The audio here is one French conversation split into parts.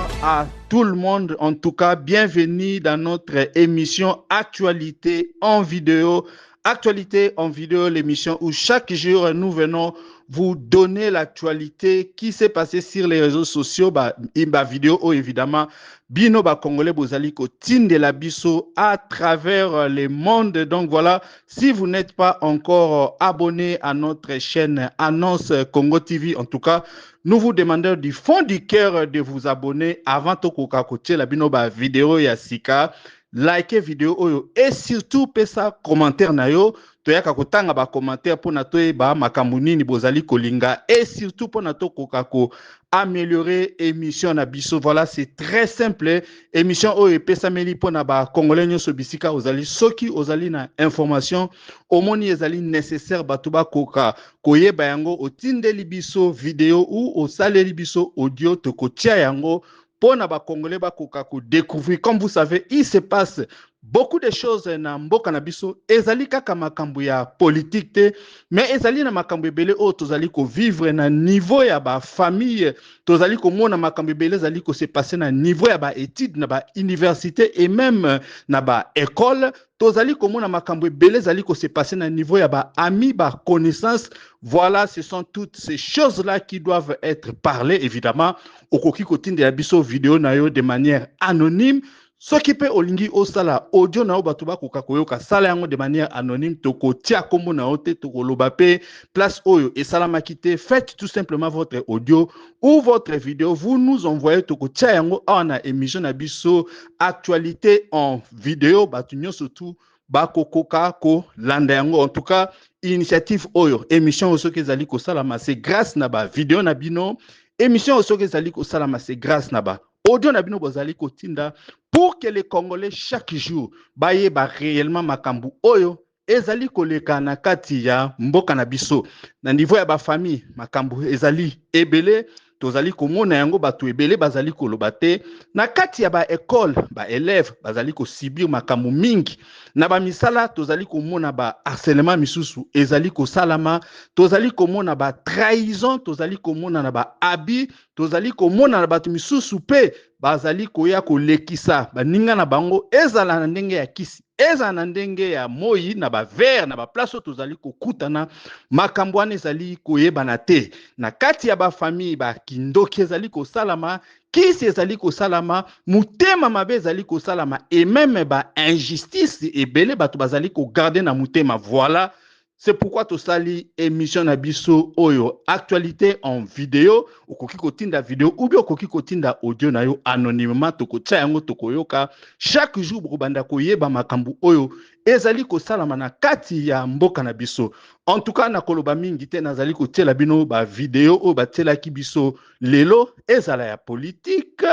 bonsoir à tout le monde. En tout cas, bienvenue dans notre émission Actualité en vidéo. Actualité en vidéo, l'émission où chaque jour nous venons vous donner l'actualité qui s'est passée sur les réseaux sociaux, vidéo évidemment bino congolais bozali ko tinde la biso à travers le monde. Donc voilà, si vous n'êtes pas encore abonné à notre chaîne Annonce Congo TV, en tout cas, nous vous demandons du fond du cœur de vous abonner avant de kokakote la bino vidéo ya sika, like vidéo oyo et surtout pesa commentaire na yo toyaka kotanga ba commentaire pour na toyeba makambo nini bozali kolinga et surtout pour na to kokako améliorer émission na biso. Voilà, c'est très simple. Émission oyo epesameli pour na ba congolais nyoso bisika ozali soki ozali na information omoni ezali nécessaire batuba koka koyeba yango otindeli biso vidéo ou osaleli biso audio tokotia yango pour na ba congolais bakoka ko découvrir. Comme vous savez, il se passe beaucoup de choses na mboka na biso ezali kaka makambo ya politique te, mais ezali na makambo ebele oyo tozali ko vivre na niveau ya ba famille, tozali ko mona makambo ebele ezali ko se passer na niveau ya ba étude na ba université et même na ba école. Tozali komona makambo ebele ezali ko se passer na niveau ya ba amis, ba connaissance. Voilà, ce sont toutes ces choses là qui doivent être parlées évidemment. Okoki kotinde ya biso vidéo na yo de manière anonyme. Soki pe olingi osala audio na yo bato bakoka koyoka sala yango de manière anonyme, tokotia kombo na yo te, tokoloba pe place oyo esalamaki te. Faites tout simplement votre audio ou votre vidéo, vous nous envoyez, tokotia yango awa na émission na biso actualité en vidéo, bato nyonso tout bakokoka ko landa yango. En tout cas, initiative oyo émission soki ezali kosalama c'est grâce na ba vidéo na bino, émission soki ezali kosalama c'est grâce na ba audio na bino bozali kotinda pour que les Congolais chaque jour baye ba réellement makambu oyo ezali koleka na kati ya mboka na biso na niveau ya ba famille makambu ezali ebele tozali komona yango bato ebele bazali koloba te na kati ya ba école ba élèves bazali ko subir makambu mingi na ba misala tozali komona ba harcèlement misusu ezali ko salama tozali komona ba trahison tozali komona na ba abus tozali komona na bato misusu pe bazali koya kolekisa baninga na bango ezala na ndenge ya kisi ezala na ndenge ya moi na ba verre na ba place tozali kokutana makambo wana ezali koyebana te na kati ya ba famille ba kindoki ezali kosalama kisi ezali kosalama mutema mabe ezali kosalama et même ba injustice ebele bato bazali kogarder na mutema. Voilà, c'est pourquoi tosali émission na biso oyo actualité en vidéo, okoki kotinda vidéo ou bien okoki kotinda audio na yo anonymement tokotia yango tokoyoka chaque jour banda koyeba makambu oyo ezali kosalama na kati ya mboka na biso. En tout cas na koloba mingi te nazali kotiela bino ba vidéo oyo batielaki biso lelo ezala ya politique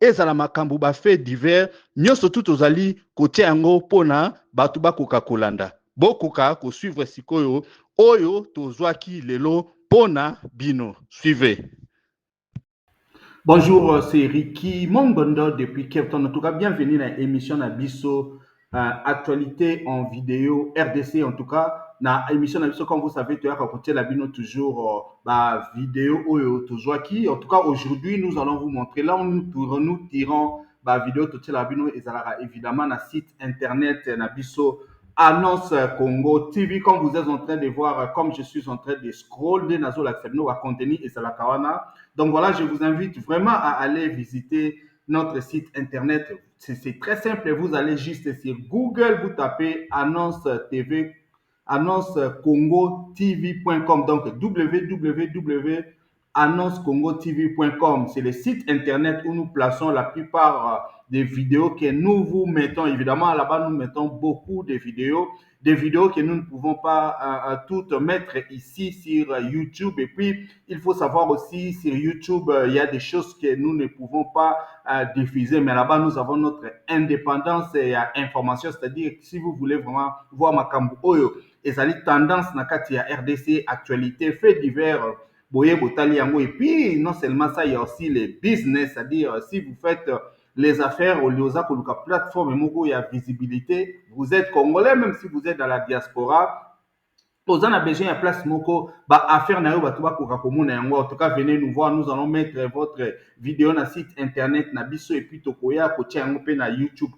ezala makambu ba fait divers nyonso tout tozali kotia yango pona bato bakoka kolanda bokoka ko suivre sikoyo oyo tozwaki lelo pona bino. Suivez. Bonjour, c'est Ricky Mongondo depuis Cape Town. En tout cas, bienvenue dans l'émission na biso actualité en vidéo RDC. En tout cas, na émission na biso comme vous savez, tu as raconté la bino toujours la vidéo oyo tozwaki. En tout cas, aujourd'hui, nous allons vous montrer là où nous tirons la vidéo tout la bino et ça évidemment na site internet na biso Annonce Congo TV, comme vous êtes en train de voir, comme je suis en train de scroller dans la contenu et ça la kawana. Donc voilà, je vous invite vraiment à aller visiter notre site internet. C'est très simple, vous allez juste sur Google, vous tapez Annonce TV, Annonce Congo TV.com. Donc www.annoncecongotv.com. C'est le site internet où nous plaçons la plupart des vidéos que nous vous mettons. Évidemment, là-bas, nous mettons beaucoup de vidéos que nous ne pouvons pas toutes mettre ici sur YouTube. Et puis, il faut savoir aussi, sur YouTube, il y a des choses que nous ne pouvons pas diffuser. Mais là-bas, nous avons notre indépendance et information. C'est-à-dire, si vous voulez vraiment voir Makambu Oyo, et ça dit tendance, nakati ya RDC, actualité, faits divers, boye botali yango. Et puis, non seulement ça, il y a aussi les business. C'est-à-dire, si vous faites les affaires au Liosa Koluka plateforme et Mogo, il y a visibilité. Vous êtes congolais, même si vous êtes dans la diaspora. Vous en avez besoin de place moko ba affaire na yo ba tuba koka komona yango. En tout cas, venez nous voir, nous allons mettre votre vidéo na site internet na biso et puis tokoya ko tia yango pe na YouTube.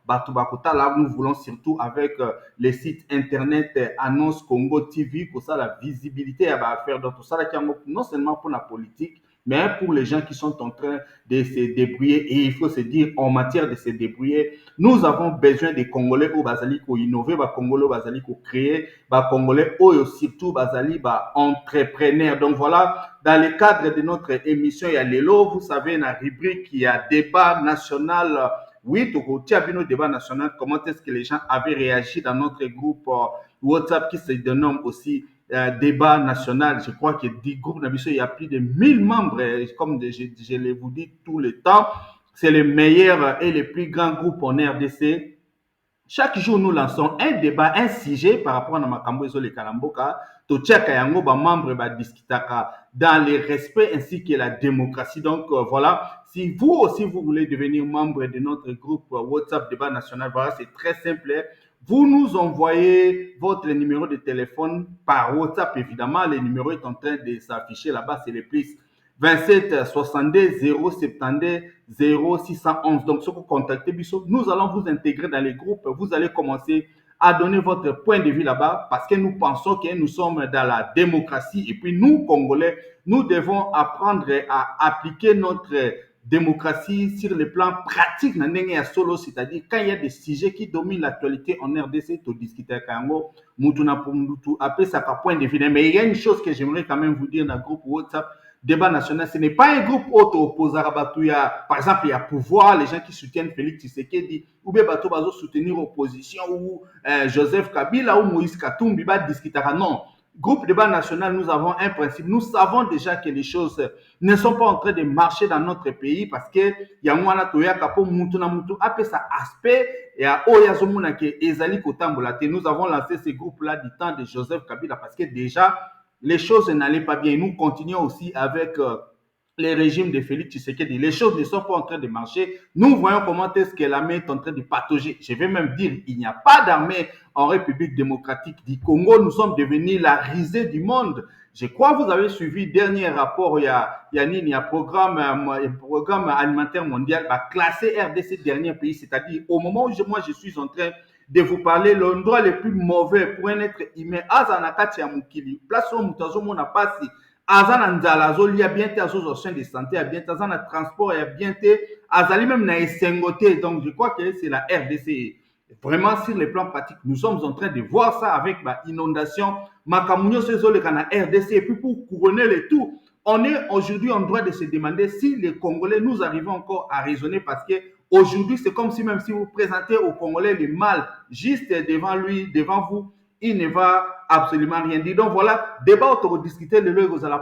Ba tuba kota là, nous voulons surtout avec les sites internet Annonce Congo TV pour ça la visibilité ya ba affaire. Donc tout ça là qui non seulement pour la politique mais pour les gens qui sont en train de se débrouiller. Et il faut se dire, en matière de se débrouiller, nous avons besoin des Congolais au Bazali pour innover, des Congolais au Bazali pour créer, des Congolais au surtout Bazali entrepreneurs. Donc voilà, dans le cadre de notre émission, il y a Lelo, vous savez, dans la rubrique, il y a débat national. Oui, tu as vu nos débats national, comment est-ce que les gens avaient réagi dans notre groupe WhatsApp qui se dénomme aussi débat national. Je crois que du groupe Nabiso, il y a plus de 1000 membres, comme je vous dis tout le temps. C'est le meilleur et le plus grand groupe en RDC. Chaque jour, nous lançons un débat, un sujet par rapport à Makambo et le Kalamboka. Tochaka yango ba membre ba discutaka dans le respect ainsi que la démocratie. Donc voilà, si vous aussi vous voulez devenir membre de notre groupe WhatsApp débat national, voilà, c'est très simple. Vous nous envoyez votre numéro de téléphone par WhatsApp, évidemment. Le numéro est en train de s'afficher là-bas, c'est le plus 27 62 072 0611. Donc, si vous contactez Bissot, nous allons vous intégrer dans les groupes. Vous allez commencer à donner votre point de vue là-bas parce que nous pensons que nous sommes dans la démocratie et puis nous, Congolais, nous devons apprendre à appliquer notre démocratie sur le plan pratique, c'est-à-dire quand il y a des sujets qui dominent l'actualité en RDC, tu discutes avec Kango, Mutuna pour Moutou, après ça, point de vue. Mais il y a une chose que j'aimerais quand même vous dire dans le groupe WhatsApp, débat national, ce n'est pas un groupe auto-opposé à Batouya. Par exemple, il y a pouvoir, les gens qui soutiennent Félix Tshisekedi, ou bien Batou Bazo soutenir l'opposition, ou Joseph Kabila, ou Moïse Katumbi, discuter. Non. Groupe débat national, nous avons un principe. Nous savons déjà que les choses ne sont pas en train de marcher dans notre pays parce que il y a un toya kapo mutu na mutu après ça aspect et à oyazomuna ke ezali kotambola. Nous avons lancé ce groupe là du temps de Joseph Kabila parce que déjà les choses n'allaient pas bien. Nous continuons aussi avec les régimes de Félix Tshisekedi. Les choses ne sont pas en train de marcher. Nous voyons comment est-ce que l'armée est en train de patauger. Je vais même dire, il n'y a pas d'armée en République démocratique du Congo. Nous sommes devenus la risée du monde. Je crois que vous avez suivi le dernier rapport, il y a programme alimentaire mondial va classer RDC dernier pays, c'est-à-dire au moment où moi je suis en train de vous parler, l'endroit le plus mauvais pour un être humain, Azanakati ya mukili, place où mutazo mona pasi, Azana nzala azoli ya bien te azo soins de santé, ya bien te azana transport, ya bien te azali même na esengote. Donc je crois que c'est la RDC. Vraiment sur le plan pratique, nous sommes en train de voir ça avec l'inondation. Makamunyo Sezole Kana RDC et puis pour couronner le tout, on est aujourd'hui en droit de se demander si les Congolais nous arrivons encore à raisonner parce que aujourd'hui, c'est comme si même si vous présentez aux Congolais le mal juste devant lui, devant vous, il ne va absolument rien dire. Donc voilà, débat autour discuter le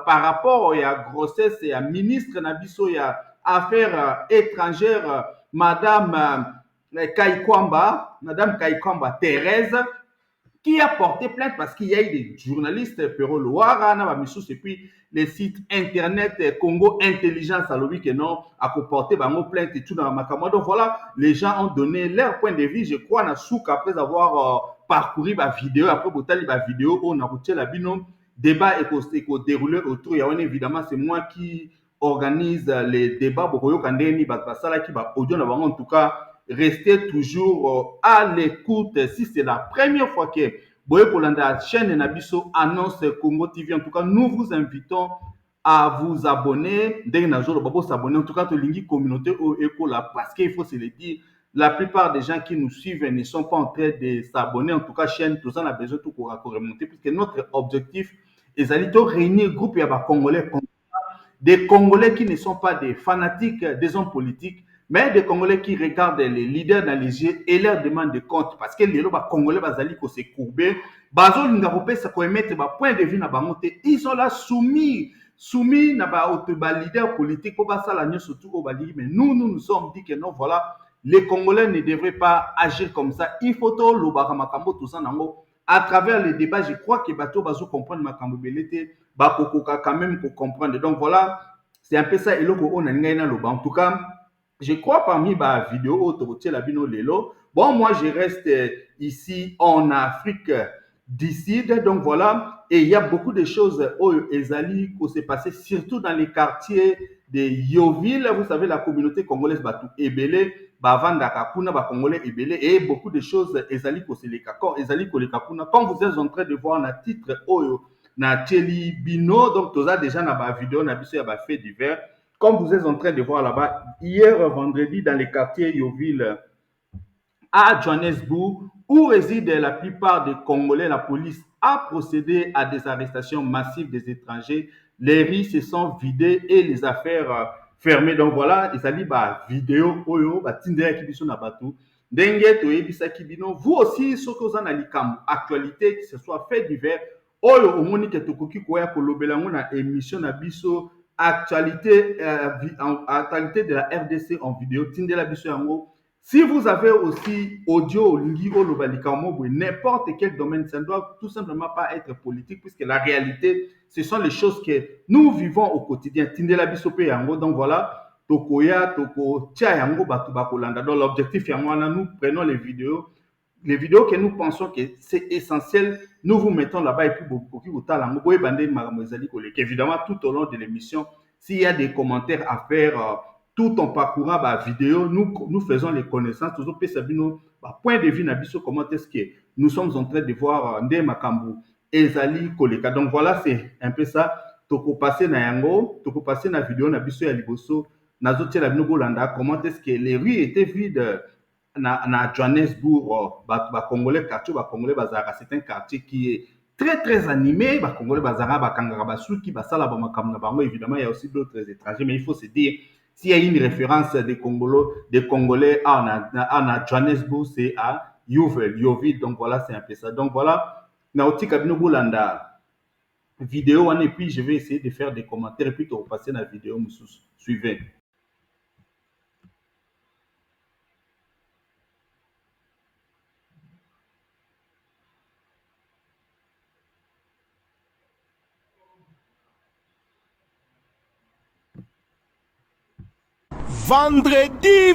par rapport à la grossesse et à ministre Nabiso et à affaires étrangères, Madame Kaikwamba Thérèse, qui a porté plainte parce qu'il y a eu des journalistes, Pero Loara, et puis les sites internet Congo Intelligence à l'objet que non, à porter plainte et tout dans ma caméra. Donc voilà, les gens ont donné leur point de vue. Je crois, na souk après avoir parcouru ma vidéo, après botali ma vidéo, on a routier la binôme, débat et déroulé autour. Il y a évidemment, c'est moi qui organise les débats. Bokoyo Kandeni, Basala qui va audio en tout cas. Restez toujours à l'écoute. Si c'est la première fois que Boye Polanda, chaîne Nabiso annonce Congo TV, en tout cas, nous vous invitons à vous abonner. Dès que s'abonner, en tout cas, la communauté au Ecola, parce qu'il faut se le dire, la plupart des gens qui nous suivent ne sont pas en train de s'abonner. En tout cas, chaîne, tout ça, on a besoin de remonter, puisque notre objectif est de réunir un groupe de Congolais, des Congolais qui ne sont pas des fanatiques des hommes politiques, mais des Congolais qui regardent les leaders dans les yeux et leur demandent des comptes. Parce que les Congolais se courber, point de vue ils sont là soumis à leader politique pour surtout mais nous sommes dit que non, voilà, les Congolais ne devraient pas agir comme ça. Il faut tout ça à travers les débats. Je crois que bateau bazo comprendre makambo belete quand même pour comprendre. Donc voilà, c'est un peu ça eloko on a ngena loba. En tout cas, je crois parmi ma vidéo autour la bino lelo. Bon, moi je reste ici en Afrique décide. Donc voilà, et il y a beaucoup de choses où Ezali qui s'est passé, surtout dans les quartiers de Yoville. Vous savez, la communauté congolaise Batou Ebele, Bavanda Kakuna, Congolais Ebele, et beaucoup de choses Ezali Koseleka. Quand Ezali Kolekakuna, quand vous êtes en train de voir un titre Oyo, na Tcheli Bino, donc tu as déjà dans la vidéo, na biso ya fait divers. Comme vous êtes en train de voir là-bas, hier vendredi dans les quartiers Yoville, à Johannesburg, où résident la plupart des Congolais, la police a procédé à des arrestations massives des étrangers. Les rues se sont vidées et les affaires fermées. Donc voilà, ils allaient bah vidéo oyo bah tindé qui biso na batou. Ndenge to yebisa kibino. Vous aussi ce que vous en avez comme actualité, que ce soit fait divers. Oyo omoni ke tokoki koya kolobela ngona émission na biso actualité actualité de la RDC en vidéo tindé la biso yango. Si vous avez aussi audio, n'importe quel domaine, ça ne doit tout simplement pas être politique, puisque la réalité, ce sont les choses que nous vivons au quotidien. Donc voilà, Tokoya, Toko, Tia Yango, Batubakolanda. Donc l'objectif, nous prenons les vidéos que nous pensons que c'est essentiel, nous vous mettons là-bas et puis évidemment tout au long de l'émission, s'il y a des commentaires à faire, tout en parcourant la vidéo, nous faisons les connaissances, toujours point de vue, comment est-ce que nous sommes en train de voir Nde Makambu, Ezali Koleka. Donc voilà, c'est un peu ça. Toko passer na yango, toko passer na vidéo na biso ya liboso, na zotia la bino bolanda, comment est-ce que les rues étaient vides na Johannesburg, Congolais, quartier Congolais Bazara, c'est un quartier qui est très très animé. Congolais Bazara, Bakangara Basuki, Basala Bamakamna Bango, évidemment, il y a aussi d'autres étrangers, mais il faut se dire, s'il y a une référence des Congolais à Johannesburg, c'est à Yoville. Donc voilà, c'est un peu ça. Donc voilà, Naoti Kabino Boulanda vidéo, et puis je vais essayer de faire des commentaires, et puis tu repasser la vidéo, suivez. Vendredi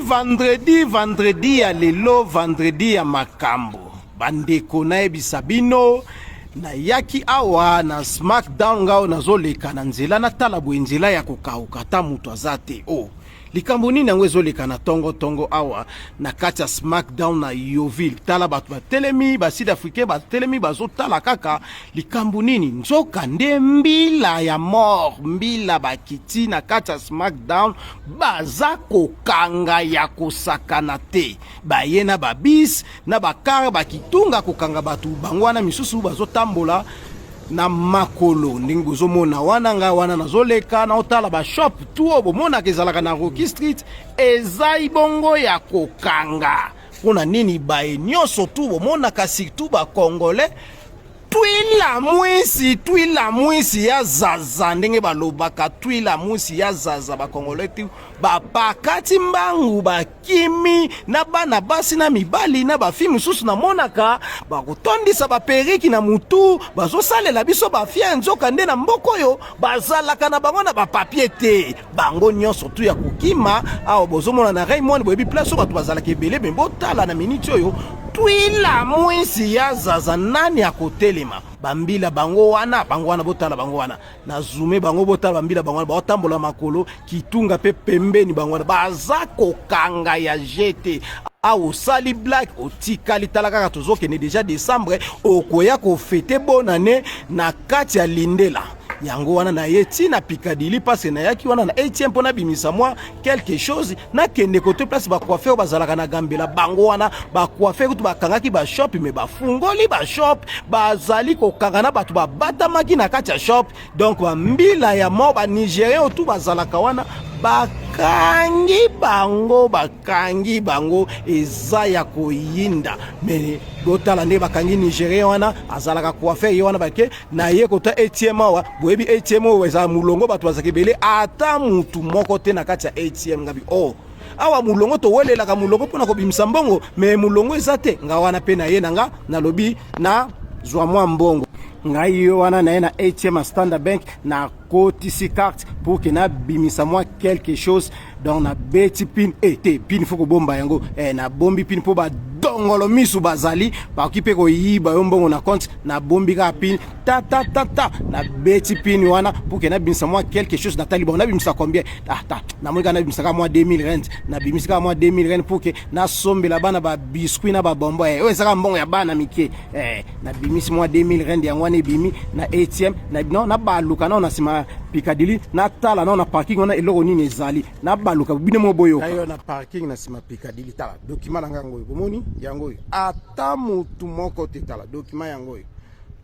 ya lelo, vendredi ya makambo. Bandeko na ebisa bino na yaki awa na Smackdown ngao nazoleka na nzela na tala bwenzela ya kokauka ta mutu azate o. Likambo nini yango ezoleka na tongo awa na kati ya Smackdown na Yoville. Tala batu batelemi, ba Sud Africain batelemi bazotala kaka likambo nini. Nzoka nde mbila ya mort, mbila bakiti na kati ya Smackdown baza kokanga ya kosakana te. Baye na babis na bakar bakitunga kokanga batu bango wana misusu bazotambola na makolo. Ndingi bozomona wana nga wana nazoleka na otala ba shop tuo bomona kezalaka na Rocky Street ezai bongo ya kokanga. Kuna nini bae nyoso tu bomona kasi tu ba Congolais twila mwisi ya zaza ndenge balobaka twila mwisi ya zaza ba Congolais tu bapakati mbangu bakimi na bana basi na mibali na bafimu susu na monaka bakotondisa baperiki na mutu bazosalela biso bafia nzoka nde na mboko yo bazalaka na bango na bapapie te bango nyonso tu ya kokima awo bozomona na Raymond boyebi place bato bazalaka ebele botala na miniti oyo twila mwisi ya zaza nani akotelema bambila bango wana botala bango wana na zoome bango botala bambila bango wana baotambola makolo kitunga pe pembeni bango wana baza kokanga ya jete awo sali black otikali tala kaka tozokende déjà décembre okoya kofete bonne année na kati ya Lindela yango wana na yeti na Piccadilly parce na yaki wana na ATM pona bimisa moi quelque chose na kende côté place ba coiffeur bazalaka na gambela bango wana ba coiffeur tu bakangaki ba shop mais ba fungoli ba shop bazali kokanga na batu ba batamaki na kati ya shop donc ba mbila ya mo ba Nigérien tu bazalaka wana bakangi bango eza ya koyinda mais botala nde bakangi Nigérien wana azalaka coiffeur ye wana bake na ye kota ATM awa boyebi ATM eza mulongo batu bazaki bele ata mutu moko te na kati ya ATM ngabi awa mulongo to welelaka mulongo pona ko bimisa mbongo mais mulongo eza te nga wana pe na ye nanga na lobi na zwa mwa mbongo ngai yo wana na na ATM à Standard Bank na kotisi carte pour que na bimisa moi quelque chose donc na beti pin te pin faut ko bomba yango na bombi pin pour ba dongolo misu bazali bakoki mpe koyiba yo mbongo na compte na bombi kaka pini ta na beti pini wana pour ke nabimisa mwa quelque chose natali bongo nabimisa combien namoni kaka nabimisaka mwa 2000 rand nabimisi kaka mwa 2000 rand pour ke nasombela bana babiskuit na babombo oyo ezaka mbongo ya bana mike nabimisi mwa 2000 rand yango wana ebimi na ATM nabaluka nao na nsima Piccadilly natala nao na parking wana eloko nini ezali nabaluka bino mo boyoka ayo na parking na nsima Piccadilly tala document nanga ngoyo bomoni yango oyo ata mutu moko te tala document yango oyo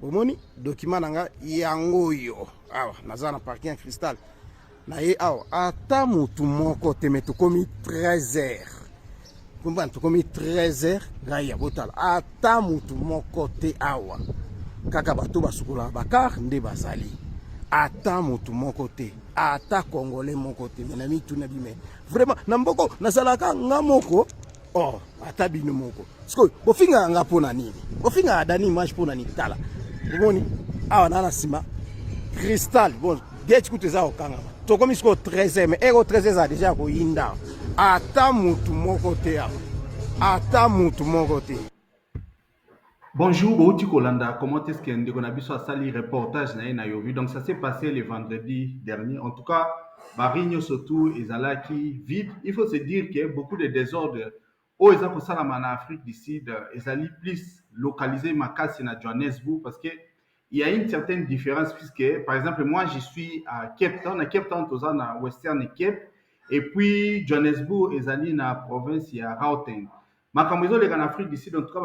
bomoni document nanga yango oyo awa naza na parking ya Cristal na ye awa ata mutu moko te me tokomi 13h kumba tokomi 13h ngai ya botala ata mutu moko te awa kaka bato basukula bakar nde bazali ata mutu moko te ata congolais moko te me na mituna bime vraiment na mboko nasalaka nga moko ata bino moko sikoyo bofinga nga pona nini bofinga dani image pona nini tala bomoni awa nana sima Cristal bon geti kuteza okanga tokomi siko 13 mais ego 13 za déjà ko yinda ata mutu moko te ata mutu moko te. Bonjour, Bouti Kolanda. Comment est-ce qu'on a vu ça, sali reportage na Yovi. Donc ça s'est passé le vendredi dernier. En tout cas, Barigno surtout et Zalaki vide. Il faut se dire qu'il y a beaucoup de désordres. Au Ezako Salama en Afrique du Sud, Ezali plus localisé ma casse à Johannesburg parce que il y a une certaine différence puisque, par exemple, moi je suis à Cape Town, à Western Cape, et puis Johannesburg, Ezali na province il y a Gauteng. Makambo en Afrique du Sud, en tout cas,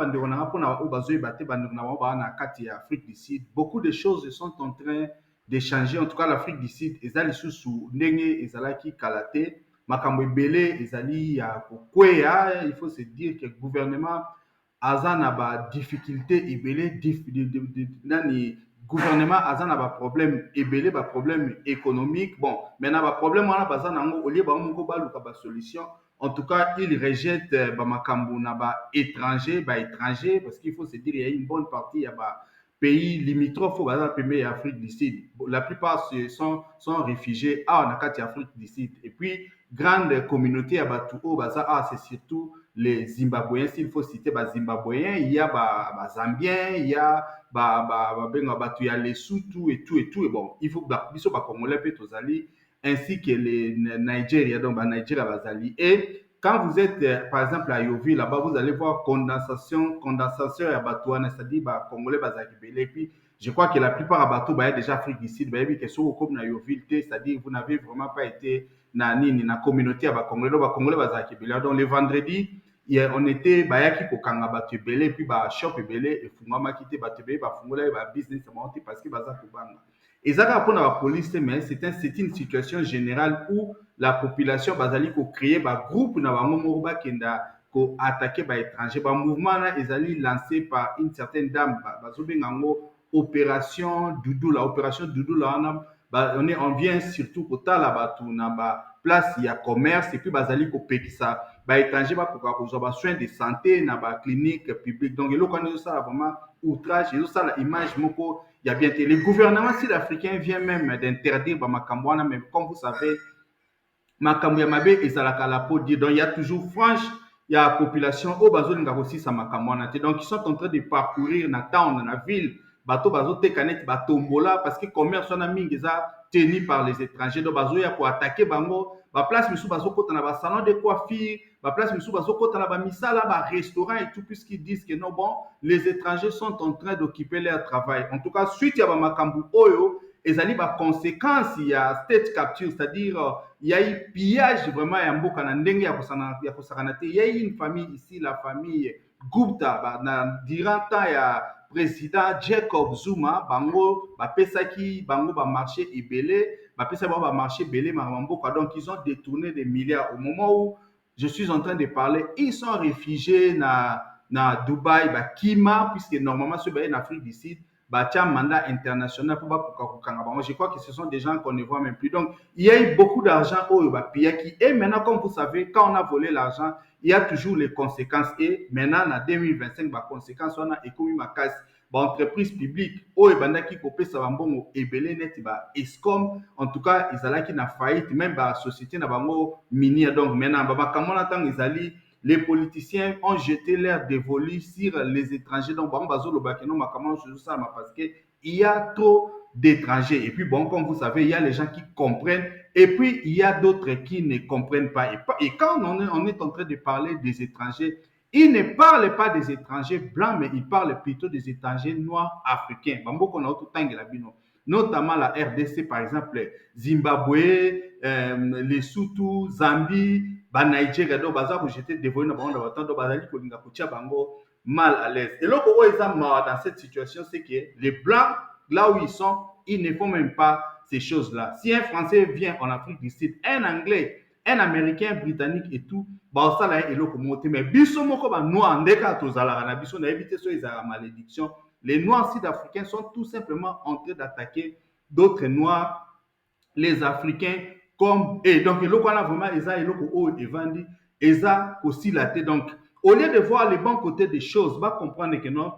Afrique du Sud, beaucoup de choses sont en train de changer. En tout cas, l'Afrique du Sud, ezali sous ndenge ezalaki kalate, makambo ebele ezali ya kokwea. Il faut se dire que le gouvernement azana ba difficulté ebele nani gouvernement azana ba problème ebele ba problème économique. Bon, maintenant ba problème wana bazana ngo olie ba ngo ba luka ba solution. En tout cas, il rejette Bamakambu Naba étranger, parce qu'il faut se dire qu'il y a une bonne partie de pays limitrophes au pays Afrique du Sud. La plupart sont réfugiés en Afrique du Sud. Et puis, grande communauté à Batouo, c'est surtout les Zimbabwéens. S'il faut citer les Zimbabwéens, il y a les Zambiens, il y a les Sotho et tout. Et bon, il faut que les Congolais ainsi que les Nigeria, donc Nigeria Bazali. Et quand vous êtes, par exemple, à Yovi, là-bas, vous allez voir condensation à Batouane, c'est-à-dire Congolais Bazaki. Et puis, je crois que la plupart à Batou, déjà Afrique du Sud, comme na Yovi, c'est-à-dire vous n'avez vraiment pas été na communauté à Congolais, Congolais Bazaki. Donc, le vendredi, on était bayaki kokanga batu belé puis ba shop belé et fungama kité batu belé ba fungola ba business monté parce que baza kubanga. Et ça pour la police mais c'est une situation générale où la population bazali ko créer ba groupe na ba momoba kenda ko attaquer ba étranger ba mouvement na ezali lancé par une certaine dame bazobengango opération Doudou là on vient surtout ko tala batu na ba place il y a commerce et puis bazali ko pekisa ba étranger ba ko soins de santé na ba clinique publique. Donc le quand ça vraiment outrage et ça la image moko il y a bien le gouvernement sud-africain vient même d'interdire ba makambwana, mais comme vous savez makambo ya mabe ezalaka la peau dire. Donc il y a toujours franche il y a la population au bazolinga aussi sa makambwana. Donc ils sont en train de parcourir na town na ville bato bazoteka net batombola parce que commerce wana mingi eza tenu par les étrangers. Donc bazoya pour attaquer bango ba place misu bazokota na ba salon de coiffure, ba place misu bazokota na ba misala ba restaurant et tout, puisqu'ils disent que non, bon, les étrangers sont en train d'occuper leur travail. En tout cas, suite ya ba makambu oyo ezali ba conséquences, il y a state capture, c'est-à-dire il y a eu pillage vraiment ya mboka na ndenge ya kosakana te. Il y a eu une famille ici, la famille Gupta durant temps ya président Jacob Zuma, bango bapesaki bango ba marché ebele, bapesaki bango ba marché ebele mboka. Donc ils ont détourné des milliards. Au moment où je suis en train de parler, ils sont réfugiés na Dubaï, Kima, puisque normalement ceux en Afrique du Sud un mandat international pour je crois que ce sont des gens qu'on ne voit même plus. Donc il y a eu beaucoup d'argent au Piyaki. Et maintenant, comme vous savez, quand on a volé l'argent, il y a toujours les conséquences. Et maintenant, en 2025, les conséquences, on a économie ma casse. Entreprise publique, au Ebandaki Kopé Savambongo, Ebele Net, Escom, en tout cas, ils allaient qui n'a faillite, même la société n'a pas minière. Donc maintenant, Kamona Tang, ils allaient les politiciens ont jeté leur dévolu sur les étrangers. Donc, bon, parce qu'il y a trop d'étrangers. Et puis, bon, comme vous savez, il y a les gens qui comprennent et puis il y a d'autres qui ne comprennent pas. Et quand on est en train de parler des étrangers, ils ne parlent pas des étrangers blancs, mais ils parlent plutôt des étrangers noirs africains. Notamment la RDC, par exemple, Zimbabwe, Lesotho, Zambie, Nigeria, donc baza j'étais dévoilé dans le temps, donc bazali kolinga kotia bango mal à l'aise. Et là, dans cette situation, c'est que les blancs, là où ils sont, ils ne font même pas ces choses-là. Si un Français vient en Afrique du Sud, un Anglais, un Américain, Britannique et tout, bah ça là, il est mais biso moko ba noir ndeka tozala na biso na éviter so ils ont malédiction. Les noirs sud-africains sont tout simplement en train d'attaquer d'autres noirs, les Africains, comme et donc le a vraiment eza eloko o evandi eza aussi la tête. Donc au lieu de voir les bons côtés des choses, va comprendre que non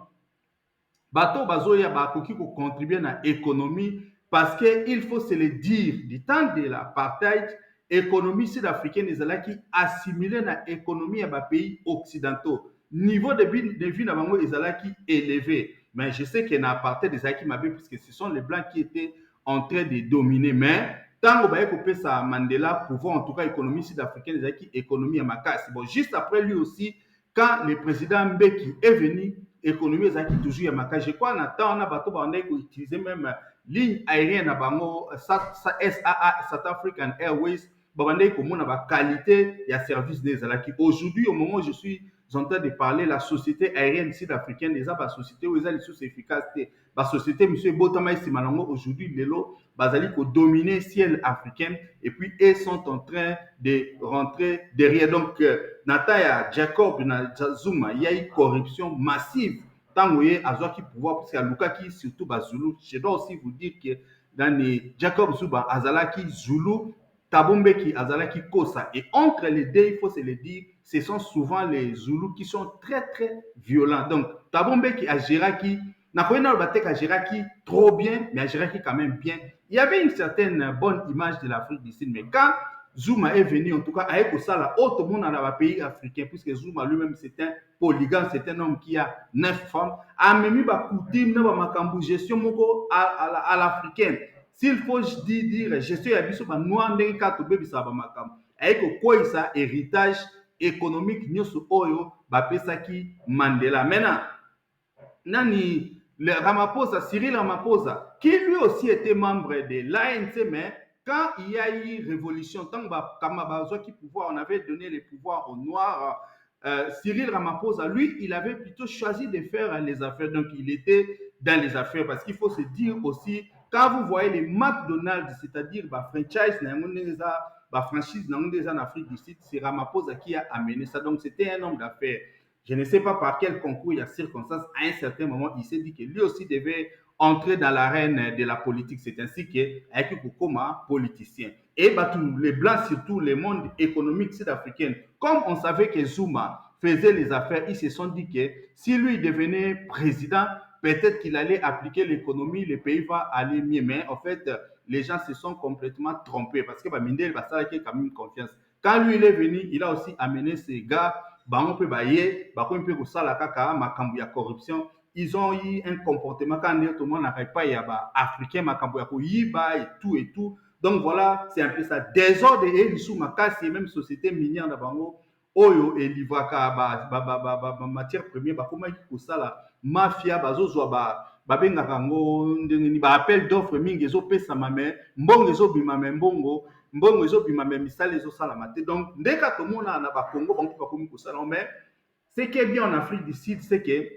bato bazoya bakoki ko contribuer na économie parce que il faut se le dire du temps de l'apartheid économie sud-africaine ezalaki assimilée na économie ya ba pays occidentaux niveau de vie na bango ezalaki élevé mais je sais que na apartheid ezalaki mabe puisque ce sont les blancs qui étaient en train de dominer mais tango baye kopesa Mandela pouvoir en tout cas économie sud-africaine ezalaki économie ya makasi bon juste après lui aussi quand le président Mbeki est venu économie ezalaki toujours ya makasi je crois na temps na bato bandaki koutiliser même ligne aérienne na bango SAA South African Airways babandaki komona baqualité ya service nde ezalaki aujourd'hui au moment où je suis en train de parler la société aérienne sud-africaine eza basociété oyo eza lisusu efficace te basociété monsieur ebotama esima nango aujourd'hui lelo bazali kodominer ciel africain et puis ils sont en train de rentrer derrière donc nata ya Jacob na Zuma il y a eu corruption massive tango ye azwaki pouvoir parce alukaki surtout bazulu je dois aussi vous dire que dans Jacob Zuma azalaki zulu Thabo Mbeki azalaki kosa et entre les deux il faut se le dire ce sont souvent les Zoulous qui sont très très violents donc Thabo Mbeki agiraki nakoyena batek agiraki trop bien mais agiraki quand même bien il y avait une certaine bonne image de l'Afrique du Sud mais quand Zuma est venu en tout cas aye kosala autre monde dans les pays africains puisque Zuma lui-même c'est un polygame c'est un homme qui a 9 femmes amemi ba coutume na ba makambu gestion moko à l'africaine s'il faut dire gestion ya biso ba noir ndenge ka to bebisa ba makambu aye kokoisa héritage économique nyonso oyo bapesaki Mandela maintenant nani le Ramaphosa Cyril Ramaphosa qui lui aussi était membre de l'ANC mais quand il y a eu révolution tant que qui pouvoir on avait donné les pouvoirs aux noirs Cyril Ramaphosa lui il avait plutôt choisi de faire les affaires donc il était dans les affaires parce qu'il faut se dire aussi quand vous voyez les McDonald's c'est-à-dire franchise franchise en Afrique du Sud c'est Ramaphosa qui a amené ça donc c'était un homme d'affaires. Je ne sais pas par quel concours il y a circonstances, à un certain moment, il s'est dit que lui aussi devait entrer dans l'arène de la politique. C'est ainsi qu'avec Kokoma, politicien. Et bah, tous les Blancs, surtout le monde économique sud-africain, comme on savait que Zuma faisait les affaires, ils se sont dit que si lui devenait président, peut-être qu'il allait appliquer l'économie, le pays va aller mieux. Mais en fait, les gens se sont complètement trompés parce que Mindel Bassala qui a quand même confiance. Quand lui il est venu, il a aussi amené ses gars bango pe baye bakomi mpe kosala kaka makambo ya corruption ils ont eu un comportement quand tout le monde n'arrive pas ya ba africain makambo ya koyiba et tout donc voilà c'est un peu ça désordre et lisu makasi même société minière na bango oyo elivraka ba matière première bakomaki kosala mafia bazozwa babengaka yango ndenge nini baappel d'offre mingi ezopesama me mbongo ezobima me mbongo ezobima me misala ezosalama te donc ndeka tomona na bakongo bango bakomi kosala mais ce qui est bien en Afrique du Sud c'est que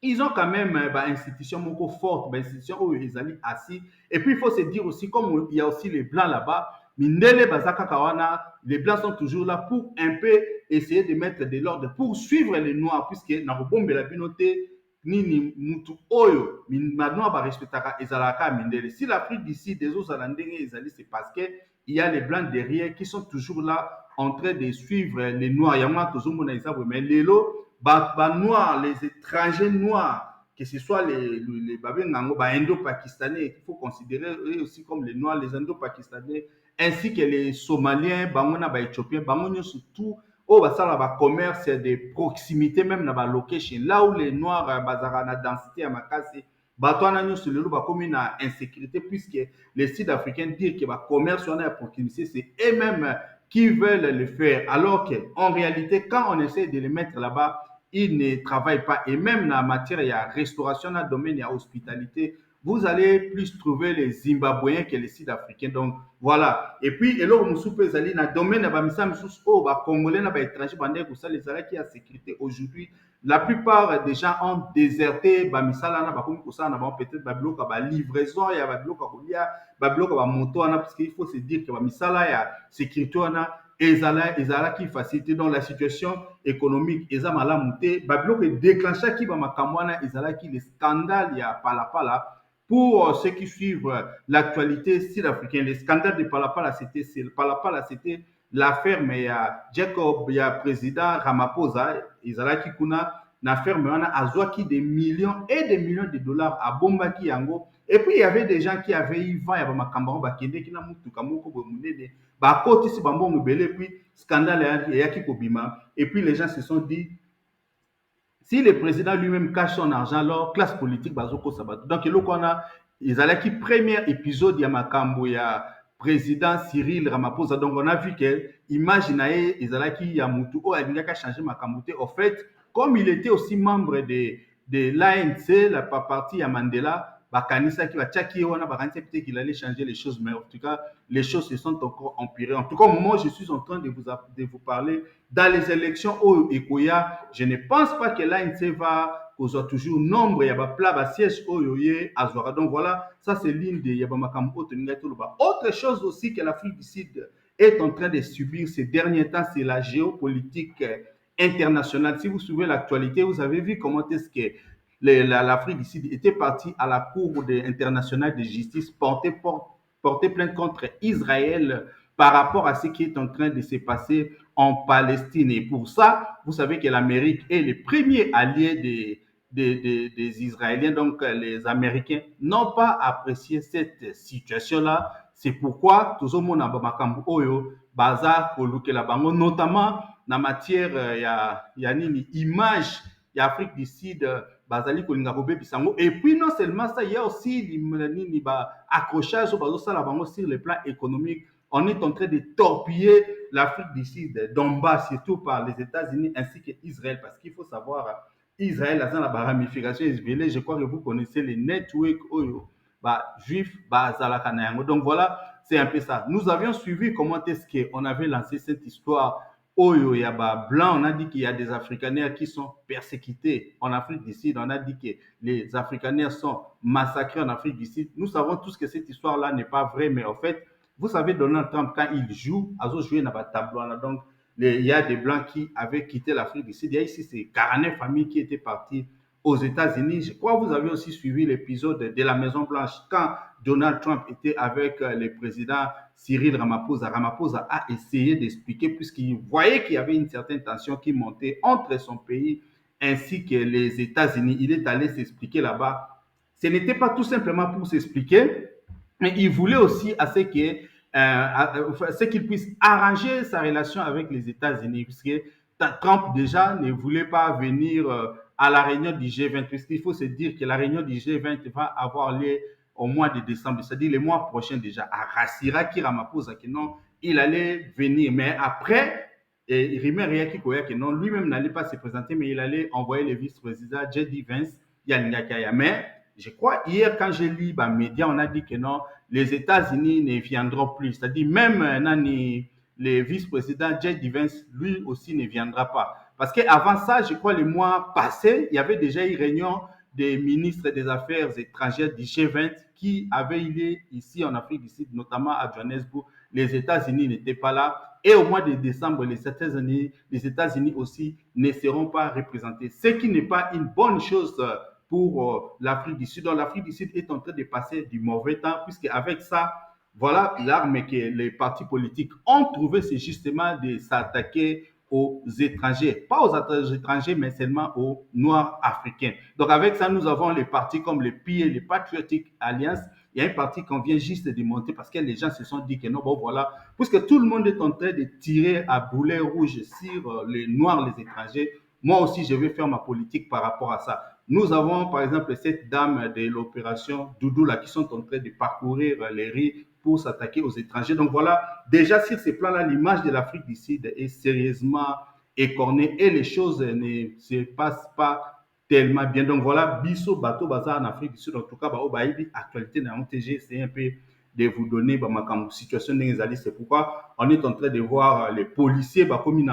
ils ont quand même institution moko forte institution oyo ezali assis et puis il faut se dire aussi comme il y a aussi les blancs là-bas mindele bazaka kawana les blancs sont toujours là pour un peu essayer de mettre de l'ordre pour suivre les noirs puisque na kobombela bino te nini mutu oyo maintenant ba respectaka ezalaka mindele si l'Afrique d'ici des autres ndenge ezali c'est parce que il y a les blancs derrière qui sont toujours là en train de suivre les noirs yama tozomona exemple mais lelo ba noirs les étrangers noirs que ce soit les babengango ba indo-pakistanais il faut considérer eux aussi comme les noirs les indo-pakistanais ainsi que les somaliens bango na ba éthiopiens bango surtout oh bah ça là bah commerce de proximité même na ba location là où les noirs bazara na densité à makasi bato wana nyonso lelo bakomi na insécurité puisque les Sud-Africains disent que bah commerce wana ya proximité c'est eux-mêmes qui veulent le faire alors que en réalité quand on essaie de les mettre là-bas ils ne travaillent pas et même dans la matière il y a restauration dans le domaine il y a hospitalité vous allez plus trouver les Zimbabwéens que les Sud-Africains. Donc, voilà. Et puis, eloko musupe ezali na domaine ya bamisa misusu oyo bakongolais na baétranger bandeki kosala ezalaki ya sécurité. Aujourd'hui, la plupart des gens ont déserté bamisala wana bakomi kosala na bango peut-être babiloko ya balivraison ya babiloko ya kolia babiloko ya bamoto wana parce qu'il faut se dire que bamisala ya sécurité wana ezalaki facilité donc la situation économique eza malamu te babiloko edéclenchaki bamakambo wana ezalaki le scandale ya palapala. Pour ceux qui suivent l'actualité sud-africaine, le scandale de Palapala, c'était l'affaire, mais il y a Jacob, il y a président Ramaphosa, Izalaki Kuna, l'affaire, mais on a azwaki des millions et des millions de dollars à Bombaki Yango. Et puis il y avait des gens qui avaient eu vent, il y avait Makambaro Bakende, qui n'a mutu Kamoko Bomunede, Bakoti si Bambo Mubele, puis scandale Yaki Kobima. Et puis les gens se sont dit, si le président lui-même cache son argent, alors classe politique bazoko sabato. Donc ils allaient qui premier épisode ya makambo ya président Cyril Ramaphosa. Donc on a vu que imagine ils allaient qui ya mutu o alingaka changer makambo te. En fait, comme il était aussi membre de l'ANC, la partie ya Mandela, bakanisa qui va tchaki wana bakanisa peut-être qu'il allait changer les choses, mais en tout cas les choses se sont encore empirées. En tout cas, moi je suis en train de vous parler dans les élections au Ekoya. Je ne pense pas que l'ANC va causera toujours nombre ya bapla ba siège oyoye azwara. Donc voilà, ça c'est l'une des yabamakambo oteninga toloba. Autre chose aussi que l'Afrique du Sud est en train de subir ces derniers temps, c'est la géopolitique internationale. Si vous suivez l'actualité, vous avez vu comment est-ce que l'Afrique du Sud était partie à la Cour internationale de justice porter plainte contre Israël par rapport à ce qui est en train de se passer en Palestine. Et pour ça, vous savez que l'Amérique est le premier allié des Israéliens, donc les Américains n'ont pas apprécié cette situation-là. C'est pourquoi tout le monde a makambo oyo baza kolukela bango, notamment na matière ya nini image ya Afrique du Sud bazali kolinga kobebisa yango. Et puis non seulement ça, il y a aussi nini ba accrochage bazo sala bango sur le plan économique. On est en train de torpiller l'Afrique du Sud d'en bas, surtout par les États-Unis ainsi qu'Israël, parce qu'il faut savoir Israël a la ramification israélienne. Je crois que vous connaissez les networks juifs bazalaka na yango. Donc voilà, c'est un peu ça. Nous avions suivi comment est-ce qu'on avait lancé cette histoire Oyo Yaba blanc. On a dit qu'il y a des Afrikaners qui sont persécutés en Afrique du Sud. On a dit que les Afrikaners sont massacrés en Afrique du Sud. Nous savons tous que cette histoire-là n'est pas vraie, mais en fait, vous savez, Donald Trump, quand il joue, à jouer dans le tableau, donc il y a des Blancs qui avaient quitté l'Afrique du Sud. Il y a ici ces 49 familles qui étaient parties aux États-Unis. Je crois que vous avez aussi suivi l'épisode de la Maison-Blanche quand Donald Trump était avec le président Cyril Ramaphosa. Ramaphosa a essayé d'expliquer, puisqu'il voyait qu'il y avait une certaine tension qui montait entre son pays ainsi que les États-Unis. Il est allé s'expliquer là-bas. Ce n'était pas tout simplement pour s'expliquer, mais il voulait aussi à ce qu'il puisse arranger sa relation avec les États-Unis, puisque Trump déjà ne voulait pas venir à la réunion du G20, puisqu'il faut se dire que la réunion du G20 va avoir lieu au mois de décembre, c'est-à-dire le mois prochain déjà. À Rasiraki Ramaphosa que non, il allait venir, mais après, Rime Riaki Koya que non, lui-même n'allait pas se présenter, mais il allait envoyer le vice-président J.D. Vance, Yaningakaya. Mais je crois hier, quand j'ai lu les médias, on a dit que non, les États-Unis ne viendront plus. C'est-à-dire même le vice-président J.D. Vance, lui aussi ne viendra pas. Parce qu'avant ça, je crois, le mois passé, il y avait déjà une réunion des ministres des Affaires étrangères du G20 qui avait eu lieu ici en Afrique du Sud, notamment à Johannesburg. Les États-Unis n'étaient pas là. Et au mois de décembre, les États-Unis aussi ne seront pas représentés. Ce qui n'est pas une bonne chose pour l'Afrique du Sud. Donc l'Afrique du Sud est en train de passer du mauvais temps, puisque avec ça, voilà l'arme que les partis politiques ont trouvé, c'est justement de s'attaquer aux étrangers, pas aux étrangers, mais seulement aux Noirs africains. Donc avec ça, nous avons les partis comme le PI et le Patriotic Alliance. Il y a un parti qu'on vient juste de monter parce que les gens se sont dit que non, bon voilà, puisque tout le monde est en train de tirer à boulet rouge sur les Noirs, les étrangers, moi aussi je vais faire ma politique par rapport à ça. Nous avons par exemple cette dame de l'opération Doudou là qui sont en train de parcourir les rues pour s'attaquer aux étrangers. Donc voilà, déjà sur ces plans-là, l'image de l'Afrique du Sud est sérieusement écornée et les choses ne se passent pas tellement bien. Donc voilà, Bisso Bateau Bazar en Afrique du Sud, en tout cas, actualité dans MTG, c'est un peu de vous donner ma situation d'Enzali. C'est pourquoi on est en train de voir les policiers, comme il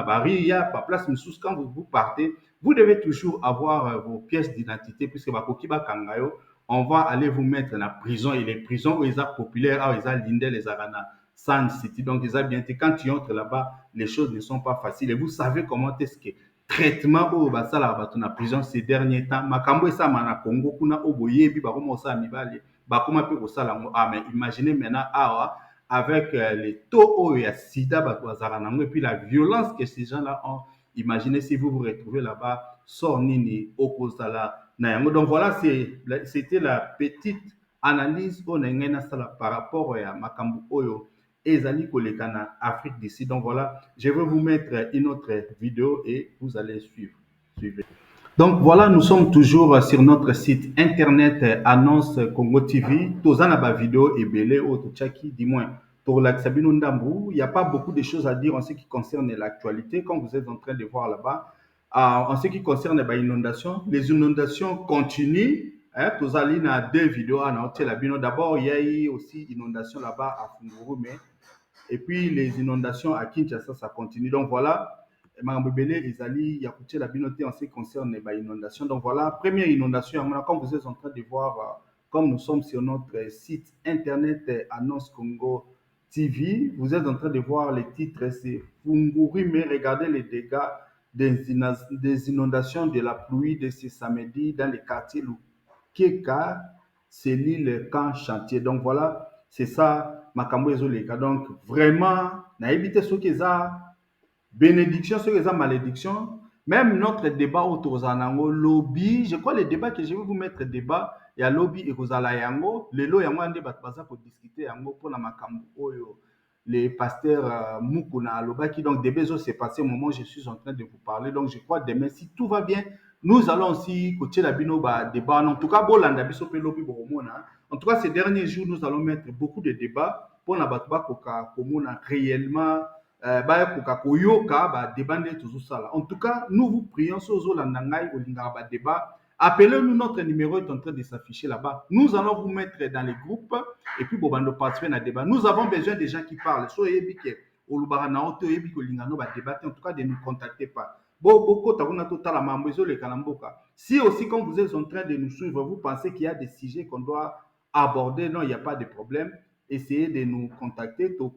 y a pas place, mais quand vous partez, vous devez toujours avoir vos pièces d'identité, puisque on va aller vous mettre en prison. Et les prisons, ils sont populaires, ils sont lindés, les arana. Sun City, donc ils ont bien été. Quand tu entres là-bas, les choses ne sont pas faciles. Et vous savez comment est-ce que traitement au basala bato na prison ces derniers temps makambo esa mana Congo kuna oboyebi bakoma osala mibale bakoma pe kosala ngo mais imaginez maintenant awa avec les taux ya sida bato bazala nango et puis la violence que ces gens-là ont. Imaginez si vous vous retrouvez là-bas sort nini okozala na yango. Donc voilà, c'était la petite analyse on a ngena sala par rapport à makambo oyo ezali koleka na Afrique d'ici. Donc voilà, je vais vous mettre une autre vidéo et vous allez suivre. Suivez. Donc voilà, nous sommes toujours sur notre site internet Annonce Congo TV. Tozana ba vidéo et belé au Tchaki, du moins pour l'Axabino Ndambou. Il n'y a pas beaucoup de choses à dire en ce qui concerne l'actualité, comme vous êtes en train de voir là-bas. En ce qui concerne les inondations continuent. Hein, Tozali na deux vidéos à D'abord, il y a eu aussi inondation là-bas à Funguru, mais et puis les inondations à Kinshasa, ça continue. Donc voilà, Mambébélé, Ezali, Yakouté, la binoté en ce qui concerne les inondations. Donc voilà, première inondation, comme vous êtes en train de voir, comme nous sommes sur notre site internet Annonce Congo TV, vous êtes en train de voir les titres, c'est Funguri, mais regardez les dégâts des inondations de la pluie de ce samedi dans les quartiers Lukeka, c'est l'île Camp Chantier. Donc voilà, c'est ça, makambo ezoleka. Donc vraiment, na éviter ce qui est bénédiction, ce qui est malédiction. Même notre débat autour de lobby, je crois le débat que je vais vous mettre débat, il y a lobby et kozala yango, le lo yango ande bat baza pour discuter yango pour la makambo oyo. Les pasteurs Mukuna Alobaki, donc des besoins s'est passé au moment où je suis en train de vous parler. Donc je crois demain, si tout va bien, nous allons aussi côté la bino débat. En tout cas, bolanda biso pe lobby boromona. En tout cas, ces derniers jours, nous allons mettre beaucoup de débats pour la batba koka komona réellement en tout cas, nous vous prions sur débat. Appelez-nous, notre numéro est en train de s'afficher là-bas. Nous allons vous mettre dans les groupes et puis vous allez participer à débat. Nous avons besoin des gens qui parlent. En tout cas, de nous contacter pas. Si aussi, quand vous êtes en train de nous suivre, vous pensez qu'il y a des sujets qu'on doit aborder, non, il n'y a pas de problème. Essayez de nous contacter. Donc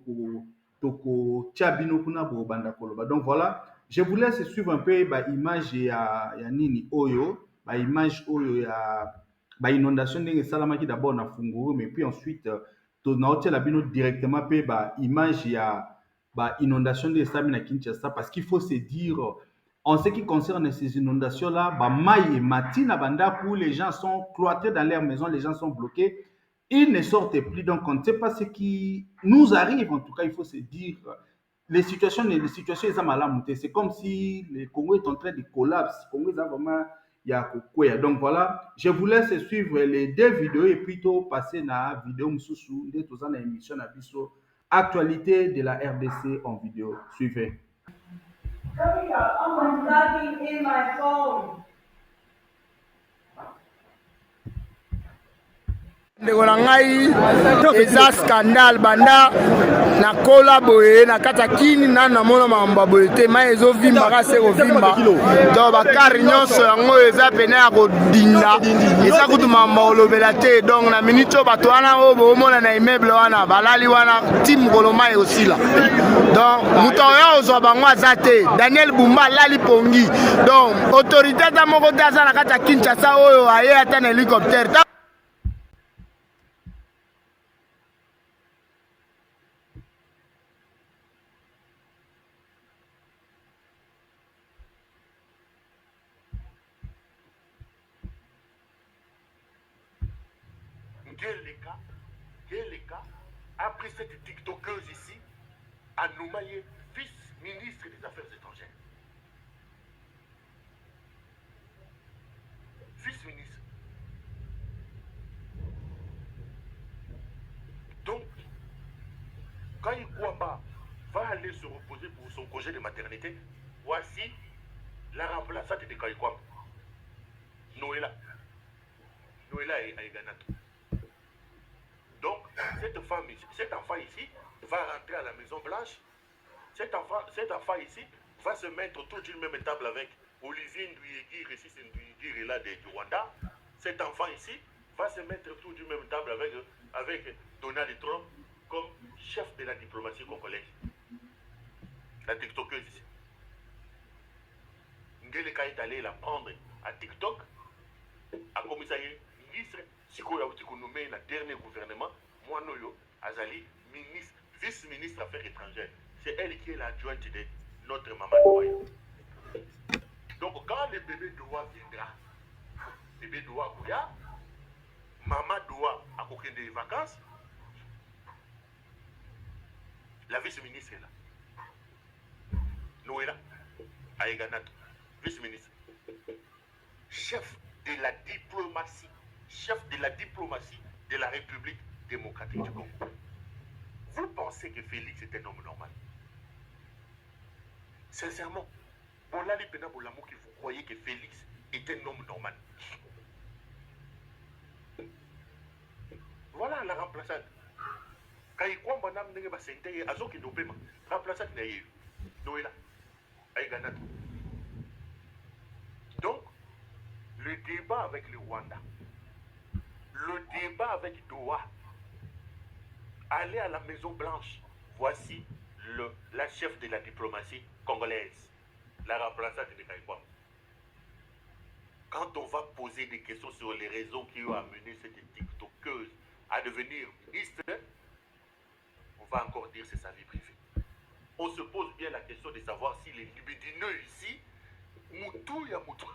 voilà, je vous laisse suivre un peu l'image ya nini oyo, image oyo ya inondation ndenge salamaki d'abord na Funguru, mais puis ensuite tonaotia la bino directement pe image ya inondation de Sami na Kinshasa, parce qu'il faut se dire en ce qui concerne ces inondations là, mai et matina banda pour les gens sont cloîtrés dans leur maison, les gens sont bloqués. Ils ne sortent plus, donc on ne sait pas ce qui nous arrive. En tout cas, il faut se dire, les situations sont mal. C'est comme si le Congo est en train de collapser. Le Congo est vraiment, il y a quoi. Donc voilà, je vous laisse suivre les deux vidéos et plutôt passer à la vidéo Moussou, de tous en émission à Bisso, actualité de la RDC en vidéo. Suivez. I'm unplugging in my phone. ndeko na ngai eza scandale banda na kola boye na kati ya kini nani namona makambo boye te mai ezovimbaka se kovimba donc bakare nyonso yango eza pene ya kodinda eza kutu makambo olobela te. Donc na minute oyo bato wana oyo boomona na immeuble wana balali wana ti mokolo mai osila. Donc moto oyo ozwa bango aza te. Daniel Bumba alali pongi. Donc autorité ata moko te aza na kati ya Kinshasa oyo aye ata na hélicoptère. Geleka a pris cette TikTokeuse ici à nommé vice-ministre des Affaires étrangères. Vice-ministre. Donc, quand Ikwamba va aller se reposer pour son congé de maternité, voici la remplaçante de Kaikwamba. Noëlla et Aïganato. Donc, cet enfant ici va rentrer à la Maison Blanche. Cet enfant ici va se mettre autour d'une même table avec Olivier Ndouye-Guire, ici c'est Ndouye-Guire là du Rwanda. Cet enfant ici va se mettre autour d'une même table avec Donald Trump comme chef de la diplomatie congolaise. La TikTokeuse ici. Ngeleka est allé la prendre à TikTok, à commissaire ministre, Sikoya Outikonomé, la dernier gouvernement, Moanoyo, Azali, ministre, vice-ministre Affaires étrangères. C'est elle qui est l'adjointe de notre maman Doya. Donc quand le bébé Doua viendra, bébé Doua Kouya, maman Doua a aucune des vacances, la vice-ministre est là. Noëlla, Aïganato, vice-ministre, chef de la diplomatie de la République démocratique du Congo. Vous pensez que Félix est un homme normal? Sincèrement, Bolali Pena Bolamo, que vous croyez que Félix est un homme normal. Voilà la remplaçante. Quand il croit que madame n'est pas sentée, à ce qu'il nous paie, remplaçante n'est pas Noëlla, Aïganato. Donc, le débat avec le Rwanda, le débat avec Doha, aller à la Maison Blanche, voici la chef de la diplomatie congolaise, la remplaçante de Kaikwamba. Quand on va poser des questions sur les raisons qui ont amené cette TikTokeuse à devenir ministre, on va encore dire que c'est sa vie privée. On se pose bien la question de savoir si les libidineux ici, Moutou ya Moutou.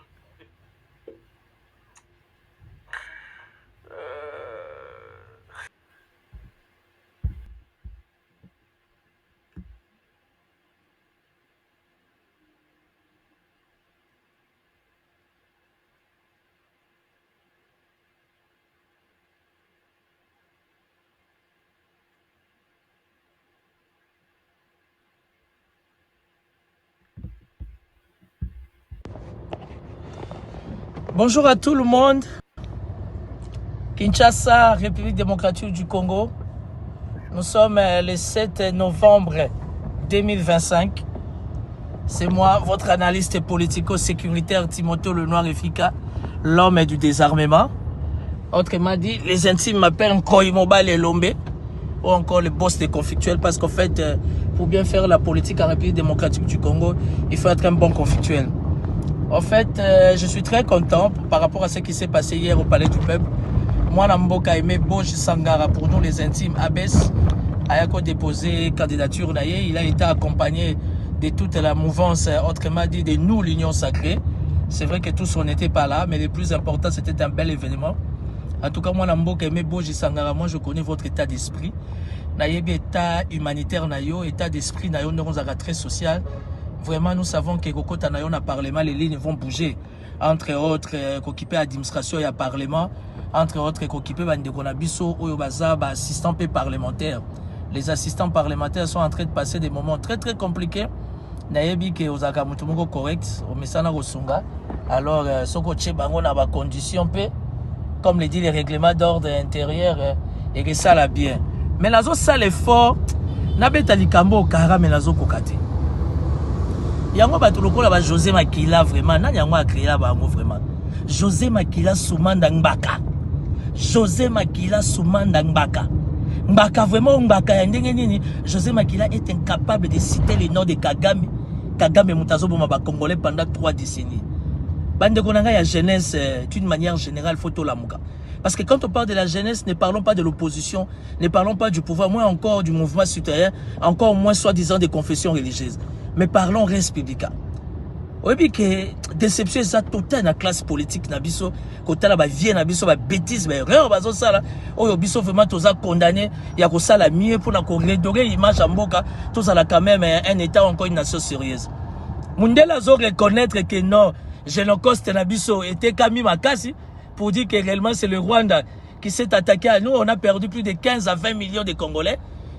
Bonjour à tout le monde. Kinshasa, République démocratique du Congo. Nous sommes le 7 novembre 2025. C'est moi, votre analyste politico-sécuritaire Timothée Lenoir Efika, l'homme du désarmement. Autrement dit, les intimes m'appellent Koimobal et Lombe, ou encore le boss des conflictuels, parce qu'en fait, pour bien faire la politique en République démocratique du Congo, il faut être un bon conflictuel. En fait, je suis très content par rapport à ce qui s'est passé hier au Palais du Peuple. Moi, Namboka aimé Boj Sangara, pour nous les intimes, Abès a déposé candidature. Il a été accompagné de toute la mouvance, autrement dit, de nous, l'Union Sacrée. C'est vrai que tous on n'était pas là, mais le plus important, c'était un bel événement. En tout cas, moi, Namboka aimé Boj Sangara, moi, je connais votre état d'esprit. Nayebi état humanitaire, état d'esprit, très social. Vraiment, nous savons que Koko Tanayon a parlement, les lignes vont bouger. Entre autres, qu'occupé l'administration et le parlement. Entre autres, qu'occupé l'Andekonabiso ou assistants parlementaires. Les assistants parlementaires sont en train de passer des moments très très compliqués. Nayebi que Osaka Mutumoko correct, au Messana Rosunga. Alors, Soko Tchebango n'a pas condition, comme le dit les règlements d'ordre intérieur, et que ça l'a bien. Mais la zone ça l'effort, n'a pas été likambo kara mais la zone kokate. Yango batuloko ba José Makila vraiment na yango a créé là bango vraiment. José Makila Soumanda Ngbaka. José Makila Soumanda Ngbaka. Ngbaka vraiment Ngbaka ya ndenge nini. José Makila est incapable de citer le nom de Kagame. Kagame Mutazo Boma ba Congolais pendant 3 décennies. Bande konanga ya jeunesse d'une manière générale photo la muka. Parce que quand on parle de la jeunesse, ne parlons pas de l'opposition, ne parlons pas du pouvoir, moins encore du mouvement citoyen, encore moins soi-disant des confessions religieuses. Mais parlons res publica. oyebi que déception eza totale na classe politique na biso kotala ba vie na biso ba bêtise ba erreur bazo sala oyo biso vraiment toza condamné ya ko sala mieux pour na ko redorer image ya mboka tozala quand même un état encore une nation sérieuse. Mundela zo reconnaître que non Génocoste na biso était Kami Makasi pour dire que réellement c'est le Rwanda qui s'est attaqué à nous. On a perdu plus de 15 à 20 millions de Congolais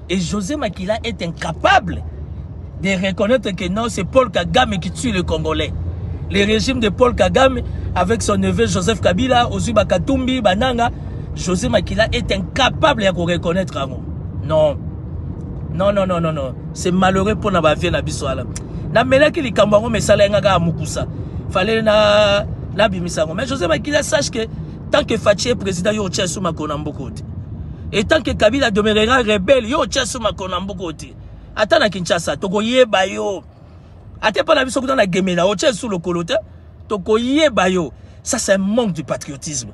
et José Makila est incapable de reconnaître que non, c'est Paul Kagame qui tue le Congolais. Le régime de Paul Kagame, avec son neveu Joseph Kabila, Ozuba Katumbi, Bananga, José Makila est incapable de reconnaître un mot. Non. Non, non, non, non, non. C'est malheureux pour la vie de Bissouala. Na mena ki li kambango me sala nga ga mukusa. Fallait na bimisango. Mais José Makila sache que tant que Fachi est président, yo tient sous ma konambokote. Et tant que Kabila demeurera rebelle, yo tient sous ma konambokote. Attends na Kinshasa, toko yeba yo. Ate pas la biso dans la gemena, o tient sous le colote, toko yeba yo. Ça c'est un manque de patriotisme.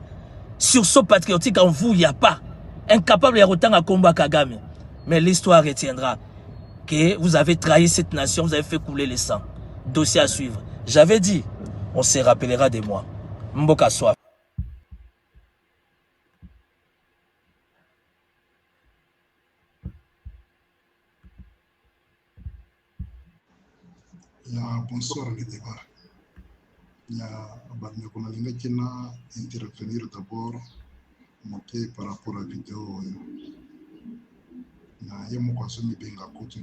Sursaut patriotique en vous, il n'y a pas. Incapable de autant à combat Kagame. Mais l'histoire retiendra que vous avez trahi cette nation, vous avez fait couler le sang. Dossier à suivre. J'avais dit, on se rappellera de moi. Mboka soif. Bonsoir le débat. On a intervenir d'abord par rapport à la vidéo. Il y a mon conseil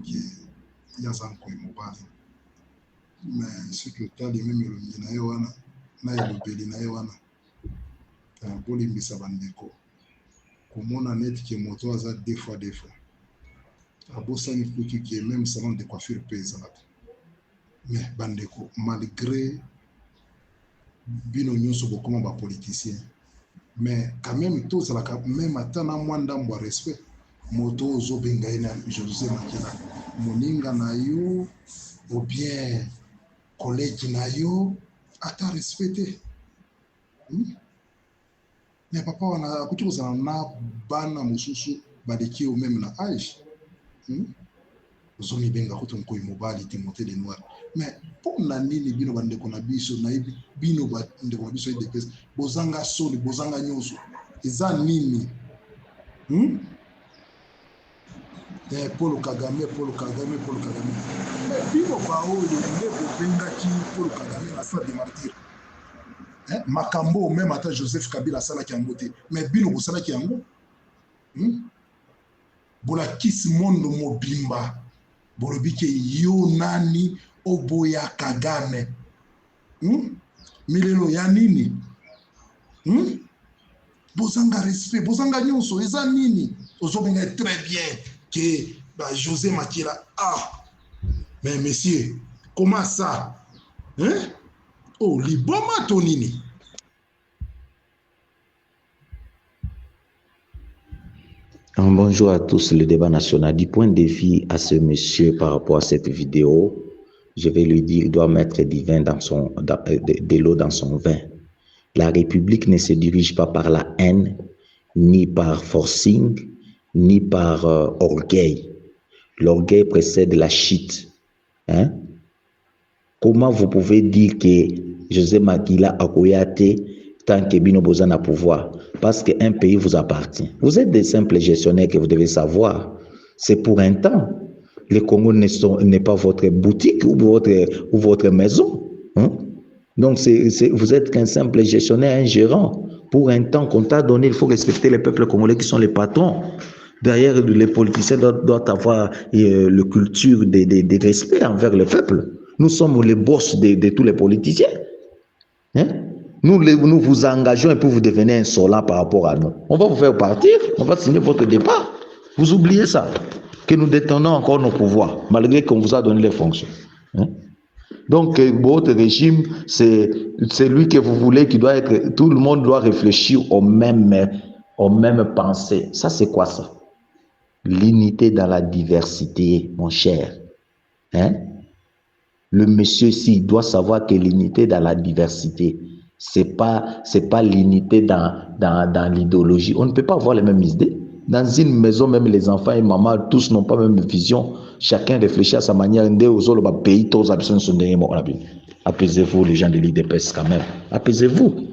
qui est Yazanko et Mobali. Mais ce que tu as les mêmes Naïwana, Naïlobeli Naïwana, Bolimbisa Bandeko. Comment on a net qui est moto à deux fois. À Bossani Fouki qui est même salon de coiffure paysanne. Mais Bandeko, malgré Bino Nyonso comme un politicien, mais quand même, tout ça, même à tant moins d'ambois respect, moto Zobengaina, José Makila, Moninga Nayo, ou bien collègue Nayo, à ta respecté. Mais papa, on a beaucoup de choses à Bana Moussousou, Badeki ou même na âge. Zoni benga kuto mkoi mobali Timothée de Noir. Mais pour nani bino bande kona biso na bino bande kona biso IDPS bozanga soli bozanga nyonso eza nini Paul Kagame mais bino ba oyo ndeko benga ki Paul Kagame na sa de martyr makambo même ata Joseph Kabila sala ki angote mais bino bosala ki ango bola kisi mondo mobimba bolobike yo nani oboya Kagame milelo ya nini bozanga respect bozanga nyonso eza nini ozobenga très bien que José Makila mais monsieur comment ça oh liboma tonini. Bonjour à tous, le débat national. Du point de vue à ce monsieur par rapport à cette vidéo, je vais lui dire qu'il doit mettre du vin de l'eau dans son vin. La République ne se dirige pas par la haine, ni par forcing, ni par orgueil. L'orgueil précède la chute. Comment vous pouvez dire que José Makila a Koyate tant que Bino Bozan a pouvoir? Parce qu'un pays vous appartient. Vous êtes des simples gestionnaires que vous devez savoir. C'est pour un temps. Le Congo n'est pas votre boutique ou votre maison. Donc, vous êtes qu'un simple gestionnaire, un gérant. Pour un temps qu'on t'a donné, il faut respecter les peuples congolais qui sont les patrons. Derrière, les politiciens doivent avoir la culture de respect envers le peuple. Nous sommes les boss de tous les politiciens. Nous vous engageons et puis vous devenez insolent par rapport à nous. On va vous faire partir, on va signer votre départ. Vous oubliez ça, que nous détenons encore nos pouvoirs, malgré qu'on vous a donné les fonctions. Donc, votre régime, c'est lui que vous voulez, qui doit être, tout le monde doit réfléchir aux mêmes pensées. Ça, c'est quoi ça? L'unité dans la diversité, mon cher. Le monsieur, s'il doit savoir que l'unité dans la diversité, c'est pas l'unité dans l'idéologie. On ne peut pas avoir les mêmes idées. Dans une maison, même les enfants et maman, tous n'ont pas la même vision. Chacun réfléchit à sa manière. Apaisez-vous, les gens de l'IDPS, quand même. Apaisez-vous.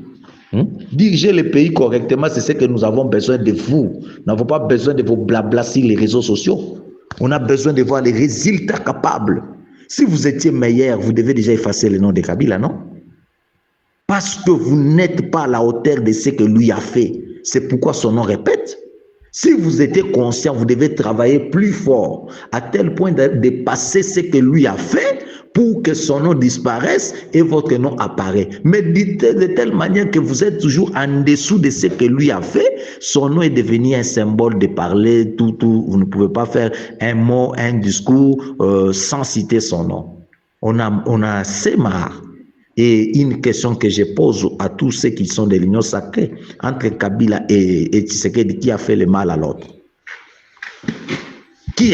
Dirigez le pays correctement, c'est ce que nous avons besoin de vous. Nous n'avons pas besoin de vos blabla sur les réseaux sociaux. On a besoin de voir les résultats capables. Si vous étiez meilleur, vous devez déjà effacer le nom de Kabila, non? Parce que vous n'êtes pas à la hauteur de ce que lui a fait. C'est pourquoi son nom répète. Si vous étiez conscient, vous devez travailler plus fort, à tel point de dépasser ce que lui a fait pour que son nom disparaisse et votre nom apparaît. Mais dites de telle manière que vous êtes toujours en dessous de ce que lui a fait. Son nom est devenu un symbole de parler, tout. Vous ne pouvez pas faire un mot, un discours sans citer son nom. On a assez marre. Et une question que je pose à tous ceux qui sont de l'union sacrée, entre Kabila et Tshisekedi, qui a fait le mal à l'autre? Qui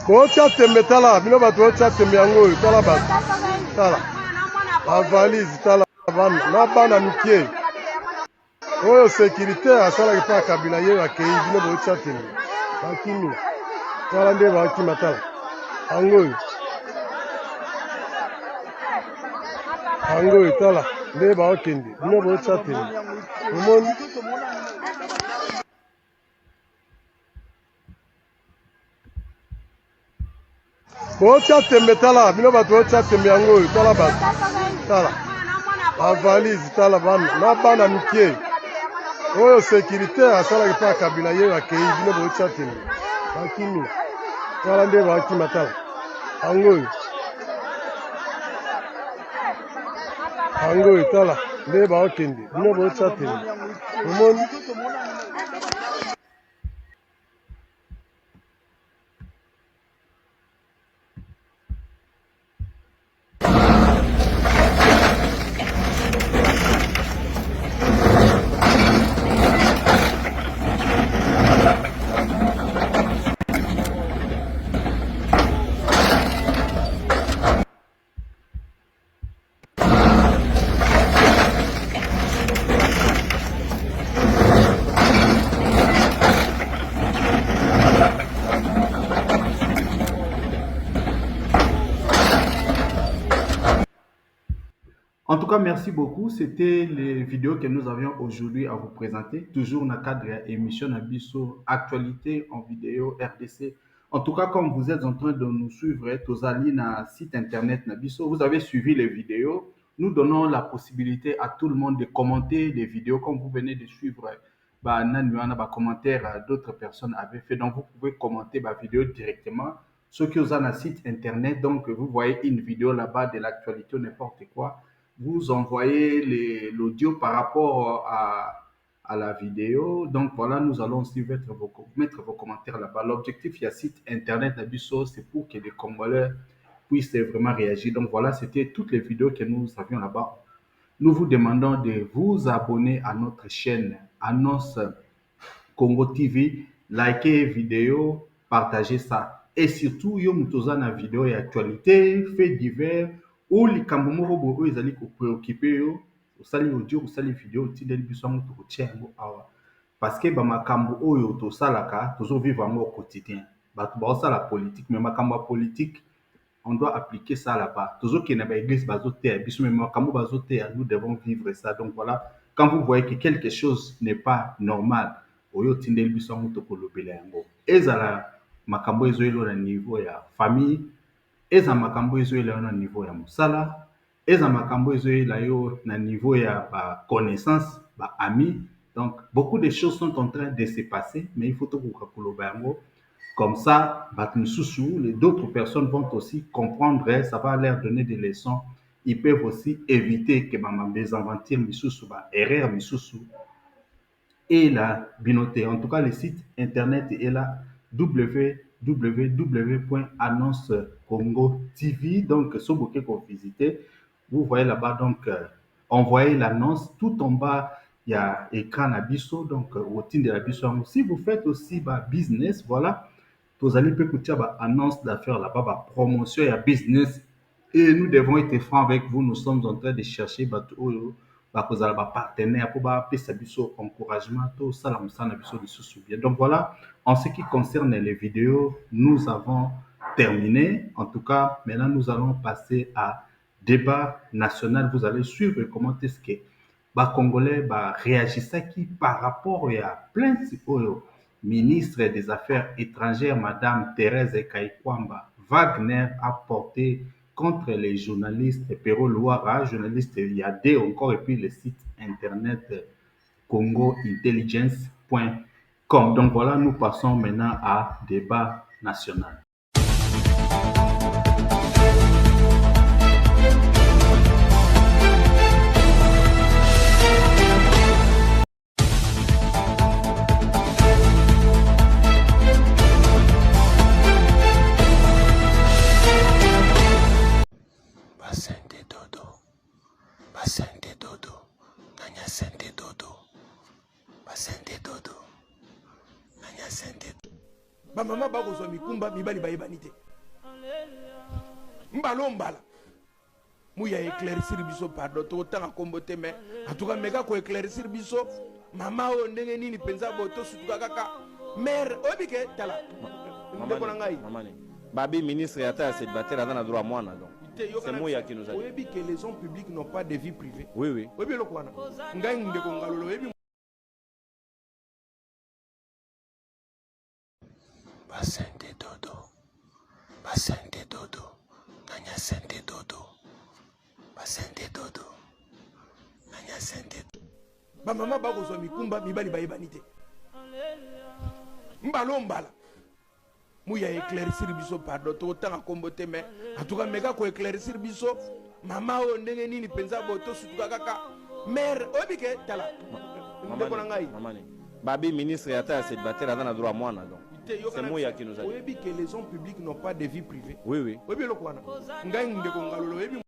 Bocha tembe tala, bino bato bocha tembe yango oyo, tala bato, tala, bavalise, tala, na bana mike, oyo sécurité asalaki mpa Kabila ye akei, bino bocha tembe, bakimi, tala nde bakima tala, yango oyo, tala, nde bakende, bino bocha tembe, omoni. Bocha tembe tala, bino bato bocha tembe yango oyo, tala bato, tala, bavalise, tala, na bana mike, oyo sécurité asalaki mpa Kabila ye akei, bino bocha tembe, bakimi, tala nde bakima tala, yango oyo, tala, nde bakende, bino bocha tembe, omoni. En tout cas, merci beaucoup. C'était les vidéos que nous avions aujourd'hui à vous présenter. Toujours dans le cadre de l'émission Nabiso Actualité en vidéo RDC. En tout cas, comme vous êtes en train de nous suivre, Tozali na site internet Nabiso, vous avez suivi les vidéos. Nous donnons la possibilité à tout le monde de commenter les vidéos comme vous venez de suivre. Commentaires d'autres personnes avaient fait. Donc, vous pouvez commenter ma vidéo directement. Ceux qui ont un site internet, donc vous voyez une vidéo là-bas de l'actualité ou n'importe quoi. Vous envoyez l'audio par rapport à la vidéo. Donc voilà, nous allons aussi mettre vos commentaires là-bas. L'objectif, il y a site internet d'Abisso, c'est pour que les Congolais puissent vraiment réagir. Donc voilà, c'était toutes les vidéos que nous avions là-bas. Nous vous demandons de vous abonner à notre chaîne Annonce Congo TV, likez vidéo, partagez ça. Et surtout, yo mutoza na vidéo et actualité, faits divers, ou likambo moko boye oyo ezali kopreokipe yo, osali audio, osali vidéo, otindeli biso yango tokotia yango awa. Parce que bamakambo oyo tosalaka, tozovivre yango au quotidien. Bato baosala politique, mais makambo ya politique, on doit appliquer ça là-bas. Tozokende ba église bazoteya biso, mais makambo bazoteya, nous devons vivre ça. Donc voilà, quand vous voyez que quelque chose n'est pas normal, oyo tindeli biso yango tokolobela yango. Ezala makambo ezoyelo na niveau ya famille, eza makambo ezoyela yo na niveau ya mosala, eza makambo ezoyela yo na niveau ya ba connaissance, ba amis. Donc beaucoup de choses sont en train de se passer, mais il faut tokoka koloba yango. Comme ça, d'autres personnes vont aussi comprendre, ça va leur donner des leçons. Ils peuvent aussi éviter que des aventures misusu, erreur misusu et la binoté. En tout cas, le site internet est là, www.annoncecongo.tv. Donc, si vous voulez visiter, vous voyez là-bas, donc, envoyez l'annonce. Tout en bas, il y a écran Abisso, donc, routine de l'Abisso. Si vous faites aussi business, voilà, vous allez peut écouter annonce d'affaires là-bas, promotion et business. Et nous devons être francs avec vous. Nous sommes en train de chercher bakozala ba partenaire pour ba pesa biso encouragement to sala musana biso lisusu bien. Donc voilà, en ce qui concerne les vidéos, nous avons terminé. En tout cas, maintenant nous allons passer à débat national. Vous allez suivre comment est-ce que les Congolais réagissent par rapport à plainte au ministre des Affaires étrangères, Madame Thérèse Kaikwamba Wagner, a porté contre les journalistes Pero Luara, journaliste Yadé encore, et puis le site internet congointelligence.com. Donc voilà, nous passons maintenant à débat national. Ba mama ba kozwa mikumba mibali ba yebanite. Mbalo mbala. Muya éclaircir biso pardon to tanga kombote mais en tout cas mega ko éclaircir biso mama o ndenge nini penza boto sutuka kaka mère obike tala. Ndeko na ngai. Mamani. Babi ministre ata cette bataille dans droit mwana donc. C'est Mouya qui nous a dit. Oyebi que les hommes publics n'ont pas de vie privée. Oui oui. Oyebi lokwana. Ngai ndeko ngalolo oyebi Basente dodo, basente dodo, nanya sente dodo, basente dodo, nanya sente. Ba mama ba kozwa mikumba mibali ba yebanite. Mbalo mbala. Muya éclaircir biso pardon to tanga kombote mais en tout cas mega ko éclaircir biso mama o ndenge nini penza boto sutuka kaka mère obike tala. Ndeko na ngai. Mamani. Babi ministre ata cette bataille dans droit mwana donc. C'est Mouya qui nous a dit. Oyebi que les hommes publics n'ont pas de vie privée. Oui oui. Oyebi lokwana. Ngai ndeko ngalolo oyebi.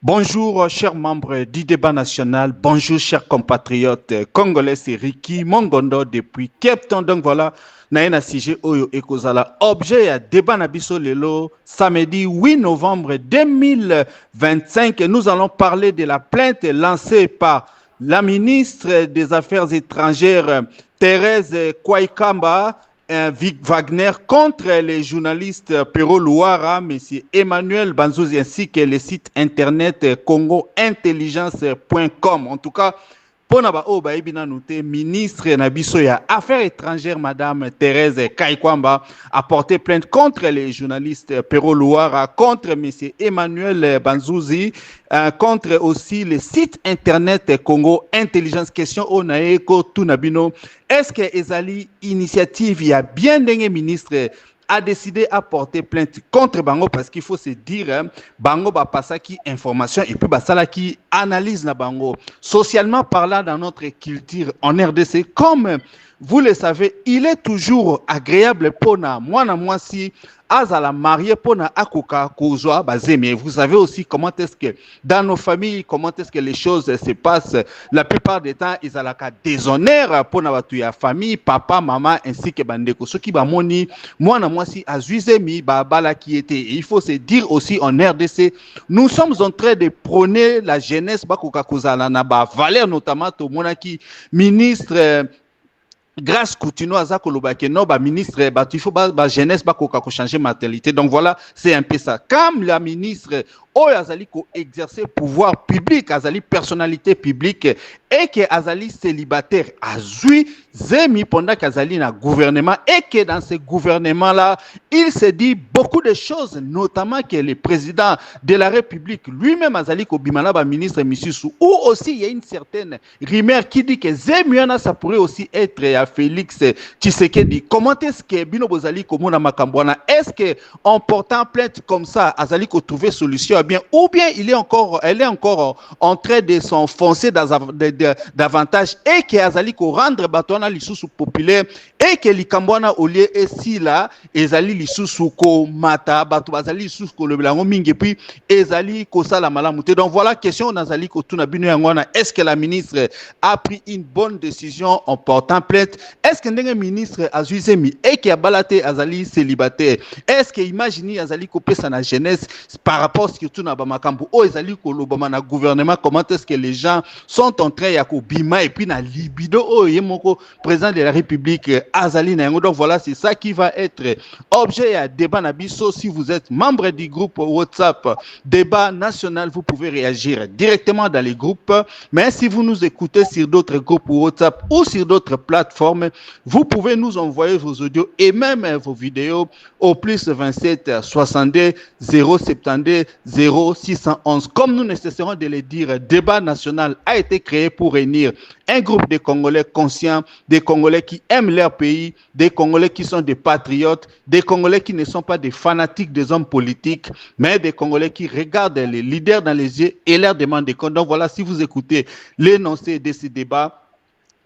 Bonjour, chers membres du débat national. Bonjour, chers compatriotes congolais. C'est Ricky Mongondo depuis Cape Town. Donc voilà, naena sujet oyo ekozala objet ya débat na biso lelo samedi 8 novembre 2025. Nous allons parler de la plainte lancée par la ministre des Affaires étrangères Thérèse Kaikwamba Wagner contre les journalistes Pero Luara, M. Emmanuel Banzouzi ainsi que le site internet congointelligence.com. En tout cas, Ponaba Oba Ebina Nouté, ministre Nabiso ya Affaires étrangères, Madame Thérèse Kaikwamba, a porté plainte contre les journalistes Pero Luara, contre M. Emmanuel Banzouzi, contre aussi le site internet Congo Intelligence. Question Onaeko Tunabino. Est-ce que Ezali initiative, il y a bien des ministres a décidé à porter plainte contre Bango parce qu'il faut se dire Bango va passer qui information et puis basala qui analyse la Bango. Socialement parlant dans notre culture en RDC, comme vous le savez, il est toujours agréable pour moi si azala marié pour na akoka kozwa bazeme. Vous savez aussi comment est-ce que dans nos familles, comment est-ce que les choses se passent. La plupart des temps, ils ont la déshonneur pour na batu ya famille, papa, maman ainsi que bandeko. Ce qui ba moni, moi si azuizemi ba bala qui était. Il faut se dire aussi en RDC, nous sommes en train de prôner la jeunesse bakoka kozala na ba valeur notamment to monaki ministre grâce Coutinho aza koloba ke no ba ministre ba il faut ba jeunesse ba koka ko changer mentalité. Donc voilà, c'est un peu ça. Comme la ministre oyo azali ko exercer pouvoir public, azali personnalité publique et que azali célibataire azui zemi pendant qu'azali na gouvernement et que dans ce gouvernement là il se dit beaucoup de choses, notamment que le président de la République lui-même azali ko bimana ba ministre misusu, ou aussi il y a une certaine rumeur qui dit que zemiana ça pourrait aussi être à Félix Tshisekedi. Comment est-ce que bino bozali ko mona makambwana, est-ce que en portant plainte comme ça azali ko trouver solution ou bien elle est encore en train de s'enfoncer davantage et que azali ko rendre batona lisusu populaire et que likambwana au lieu ici là ezali lisusu ko mata batu bazali lisusu ko lebelango mingi puis ezali ko sala malamu te. Donc voilà question nazali ko tuna bino yangwana, est-ce que la ministre a pris une bonne décision en portant plainte? Est-ce que ndenge ministre azuizemi et que abalate azali célibataire, est-ce que imaginez azali ko pesa na jeunesse par rapport surtout na bamakambu o ezali ko lobama na gouvernement, comment est-ce que les gens sont en train ya ko bima et puis na libido o yemoko président de la République azali na yango. Donc voilà, c'est ça qui va être objet à débat na biso. Si vous êtes membre du groupe WhatsApp débat national, vous pouvez réagir directement dans les groupes, mais si vous nous écoutez sur d'autres groupes WhatsApp ou sur d'autres plateformes, vous pouvez nous envoyer vos audios et même vos vidéos au plus 27 62 072 0611. Comme nous ne cesserons de le dire, débat national a été créé pour réunir un groupe de Congolais conscients, des Congolais qui aiment leur pays, des Congolais qui sont des patriotes, des Congolais qui ne sont pas des fanatiques des hommes politiques, mais des Congolais qui regardent les leaders dans les yeux et leur demandent des comptes. Donc voilà, si vous écoutez l'énoncé de ce débat,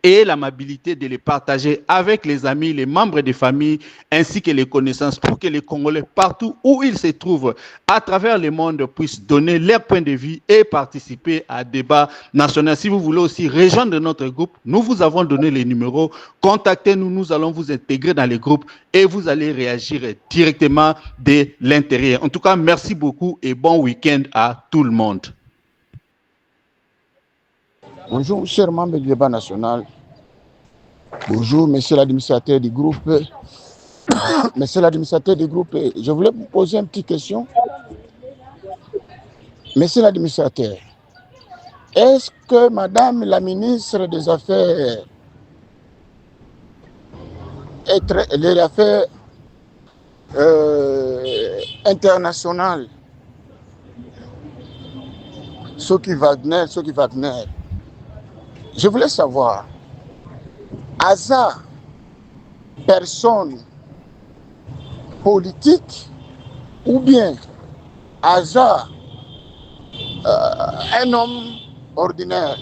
et l'amabilité de les partager avec les amis, les membres des familles, ainsi que les connaissances, pour que les Congolais, partout où ils se trouvent, à travers le monde, puissent donner leur point de vue et participer à débat national. Si vous voulez aussi rejoindre notre groupe, nous vous avons donné les numéros. Contactez-nous, nous allons vous intégrer dans les groupes et vous allez réagir directement de l'intérieur. En tout cas, merci beaucoup et bon week-end à tout le monde. Bonjour, chers membres du débat national. Bonjour, monsieur l'administrateur du groupe. Monsieur l'administrateur du groupe, je voulais vous poser une petite question. Monsieur l'administrateur, est-ce que madame la ministre des Affaires internationales, Soki Wagner, je voulais savoir, hasard, personne politique ou bien hasard, un homme ordinaire?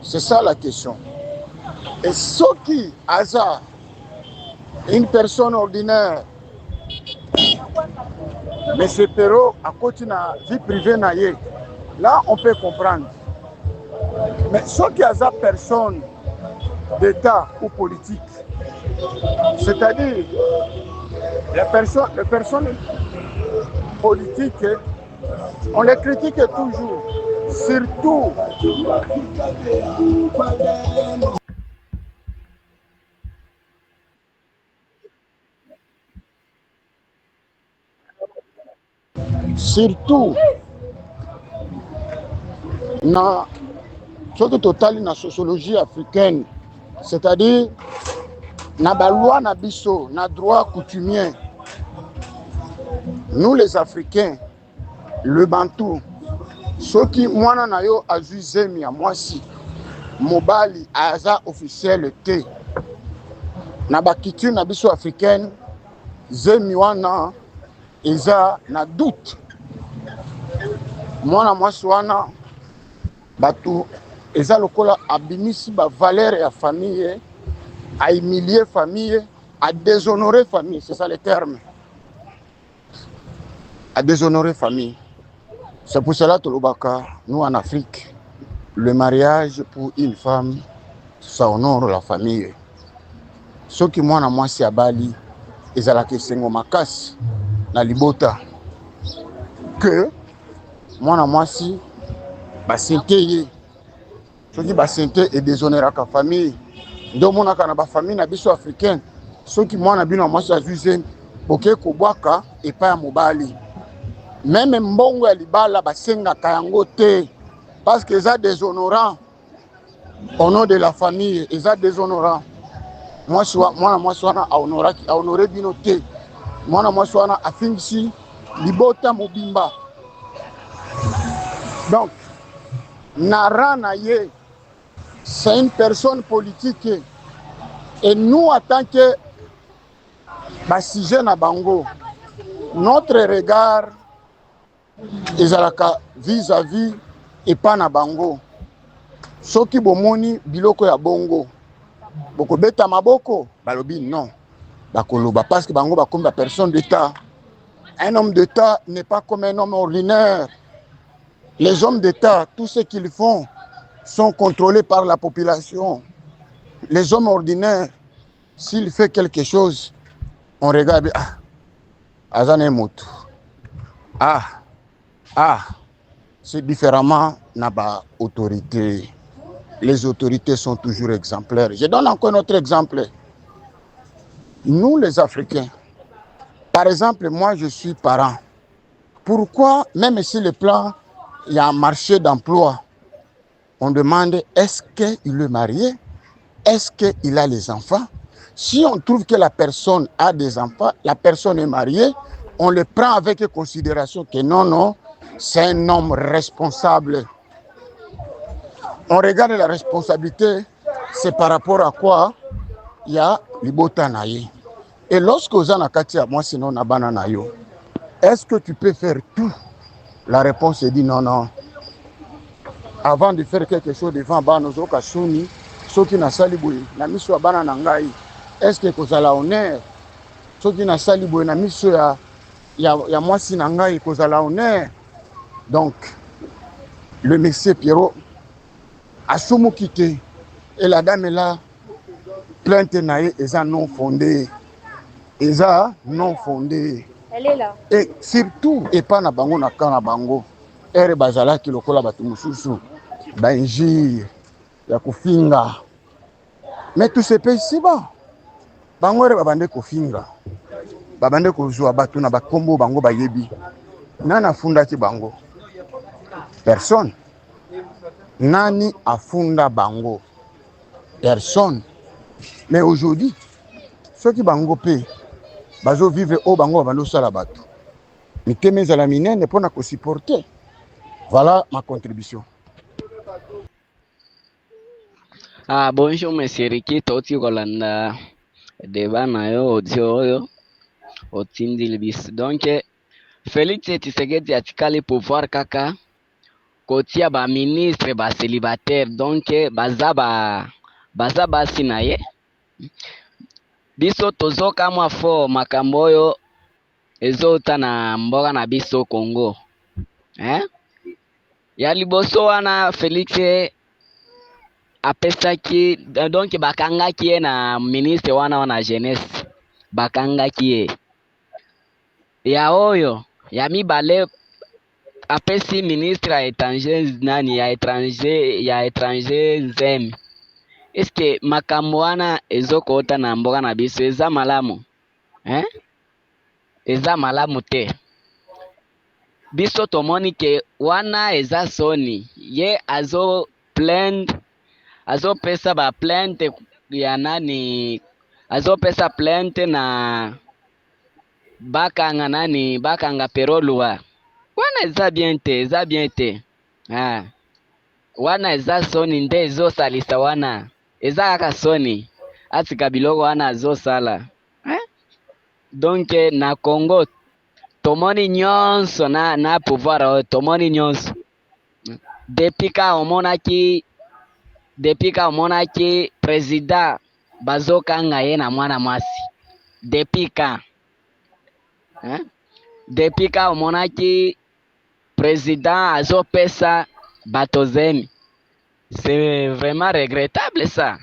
C'est ça la question. Et Soki hasard, une personne ordinaire, mais ce Perrault à côté de la vie privée, là on peut comprendre. Mais ce qui a personne d'État ou politique, c'est-à-dire les personnes politiques, on les critique toujours, surtout dans ce total la sociologie africaine, c'est-à-dire na ba loi na biso na droit coutumier. Nous les Africains, le Bantou, ceux qui mwana na yo azuzemi a mwasi mobali aza officiel te na ba culture na biso africaine, zemi wana eza na doute. Mwana mwasi wana batu eza lokola abimisi ba valeur ya famille, a humilier famille, a déshonorer famille, c'est ça le terme. A déshonorer famille. C'est pour cela que nous en Afrique, le mariage pour une femme, ça honore la famille. Ce qui moi si à Bali, ils ont la question makasi na libota que moi si basinte ceux qui basinte et déshonorer la famille. Donc mon akana ba famille na biso africaine, ceux qui moi na bino moi si azuse poke kobwaka et pas mobali. Même mbongo ya libala basengaka yango te parce que ça déshonorant au nom de la famille, ça déshonorant. Moi mwasi wana honoré bino te. Mwasi wana afingisi libota mobimba. Donc nara na ye, c'est une personne politique et nous en tant que sujet na bango, notre regard ezalaka vis-à-vis et pas na bango. Soki bomoni biloko ya bongo boko beta maboko balobi non bakoloba parce que bango bakomba personne d'État. Un homme d'État n'est pas comme un homme ordinaire. Les hommes d'État, tout ce qu'ils font sont contrôlés par la population. Les hommes ordinaires, s'il fait quelque chose, on regarde, c'est différemment naba autorité. Les autorités sont toujours exemplaires. Je donne encore un autre exemple. Nous, les Africains, par exemple, moi, je suis parent. Pourquoi, même si le plan, il y a un marché d'emploi, on demande est-ce qu'il est marié? Est-ce qu'il a les enfants? Si on trouve que la personne a des enfants, la personne est mariée, on le prend avec considération que non, c'est un homme responsable. On regarde la responsabilité, c'est par rapport à quoi il y a libota naïe. Et lorsque vous en avez moi sinon nabana nayo, est-ce que tu peux faire tout? La réponse est dit non. Avant de faire quelque chose devant Banozo Kasuni, ceux qui n'a saliboué, n'a mis sur Bana Nangai, est-ce que vous avez honneur? Ceux qui n'a saliboué, n'a mis sur ya moi si Nangai, vous avez honneur. Donc, le monsieur Pierrot a soumou quitté. Et la dame est là, plainte naïe, et ça non fondé. Et ça non fondé. Elle est là. Et surtout, et pas na bango na kana bango. Ere bazala ki lokola batu mususu. Banjir, ya kufinga. Mais tout ce pays si bon. Bango ere babande kufinga. Babande kuzwa batu na bakombo bango bayebi. Nana funda ki bango. Personne. Nani afunda bango. Personne. Mais aujourd'hui, ceux qui bango paient, bazo vivre au bango bando salabatu. Mais que mes amis ne pas na supporter. Voilà ma contribution. Bonjour monsieur Riki, toti kolanda deba na yo audio oyo otindi libis. Donc Félix Tshisekedi atikali pouvoir kaka kotia ba ministre ba célibataire, donc baza basi na ye. Biso tozoka mwa fo makambo oyo ezota na mboka na biso Congo. Ya liboso wana Félix apesaki, donc bakangaki ye na ministre wana jeunesse, bakangaki ye. Ya oyo ya mibale apesi ministre ya étranger nani ya étranger nzemi. Est-ce que makambo wana ezokota na mboka na biso eza malamu? Eza malamu te. Biso tomoni ke wana eza soni. Ye azo pesa ba plainte ya nani, azo pesa plainte na bakanga perolua. Wana eza bien te. Wana eza soni nde ezo salisa wana. Eza kaka soni. Atika biloko wana azo sala. Donc na Congo tomoni nyonso na pouvoir tomoni nyonso. Depuis ka omonaki président bazokanga ye na mwana mwasi. Depuis ka omonaki président azopesa batozemi. C'est vraiment regrettable ça.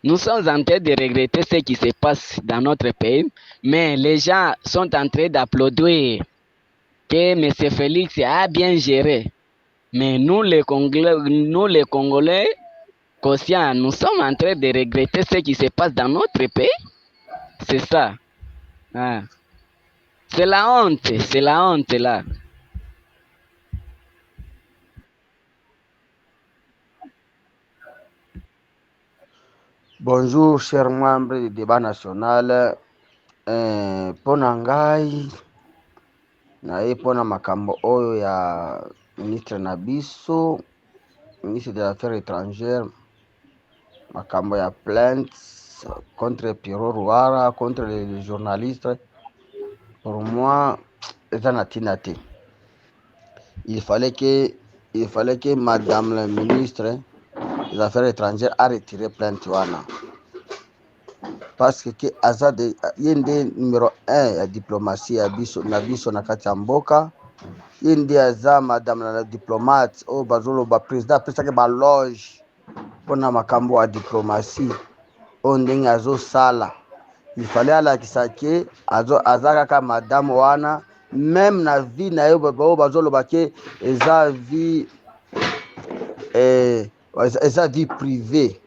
Nous sommes en train de regretter ce qui se passe dans notre pays, mais les gens sont en train d'applaudir que M. Félix a bien géré. Mais nous les Congolais conscients, nous sommes en train de regretter ce qui se passe dans notre pays. C'est ça. C'est la honte là. Bonjour, chers membres du débat national. Pona ngai naye pona makambo oyo ya ministre na biso, ministre des Affaires étrangères, makambo ya plainte contre Pierrot Rouara, contre les journalistes. Pour moi, eza na tina te. Il fallait que madame la ministre des Affaires étrangères a retiré plainte wana. Parce que azade yende numéro 1 ya diplomatie ya biso na kati ya mboka, yende aza madame la diplomate o bazolo ba président pesa ke ba loge pona makambo ya diplomatie o ndenge azo sala. Il fallait alakisa ke azaka ka madame wana même na vie na yo bazolo ba ke eza vie privée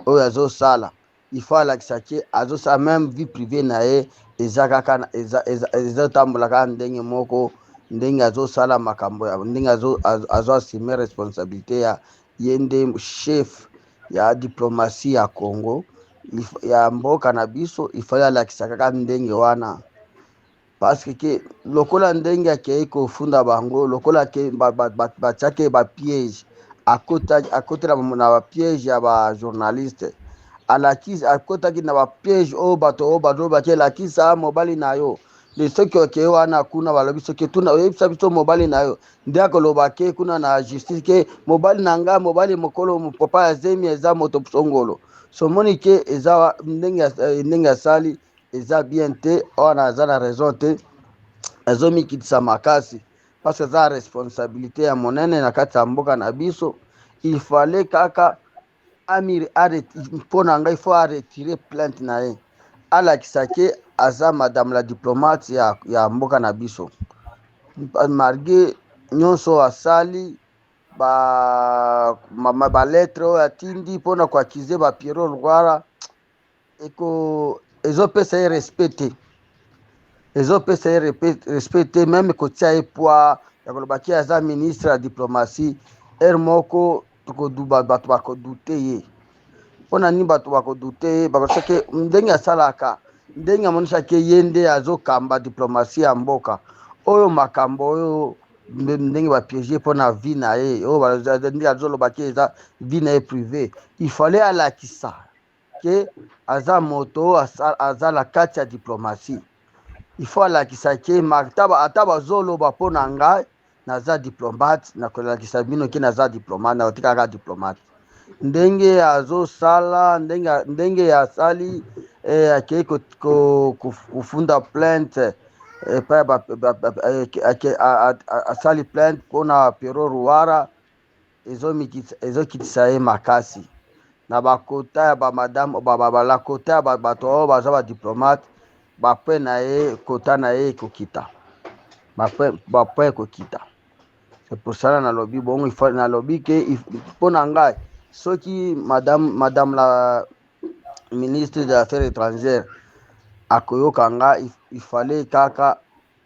o azo sala. Il faut alakisa ke azo sa même vie privée na ye eza tambola ka ndenge moko, ndenge azo sala makambo ya ndenge azo assumer responsabilité ya yende chef ya diplomatie ya Congo ya mboka na biso. Il fallait alakisa ka ndenge wana, parce que lokola ndenge akei kofunda bango, lokola ke batiake ba piège akotela na ba piège ya ba journaliste, alakisa akotaki na ba piège o bato o bazo bakie lakisa mobali na yo de soki oke wana kuna balobi soki tuna oyebisa biso mobali na yo nde akoloba ke kuna na justice ke mobali na nga mobali mokolo papa ya zemi eza moto songolo. Somoni ke eza ndenge asali eza bien te, wana aza na raison te, azomikitisa makasi parce que eza responsabilité ya monene na kati ya mboka na biso. Il fallait kaka amiri mpona ngai faut arretirer plainte na ye, alakisa ke aza madame la diplomate ya mboka na biso. Malgré nyonso asali ba lettre oyo atindi mpona koakize ba Pierrot Rouara ezopesa ye respect te, meme kotia ye poids ya kolobaki aza ministre ya diplomatie. Moko bato bakodute ye mpona nini bato bakodute ye bakosake ndenge asalaka, ndenge amonisaki ye nde azokamba diplomatie ya mboka oyo makambo oyo ndenge bapiége mpona vie na ye oyo nde azolobaki eza vie na ye privé. Il fallait alakisa ke aza moto aza na kati ya diplomatie. Il faut alakisa ke ata bazoloba mpona ngai naza diplomate, nakolakisa bino ke naza diplomate, nakotikaka diplomate. Ndenge azosala ndenge asali akei kofunda plainte asali plainte mpona Pierrot Rouara ezokitisa ye makasi na bakota ya bamadame balakota ya bato oyo baza badiplomate. Bapwe na ye kota na ye ekokita, bapwe ekokita. C'est pour ça nalobi bongo nalobi ke mpona ngai soki madame la ministre des Affaires étrangères akoyoka nga, il fallait kaka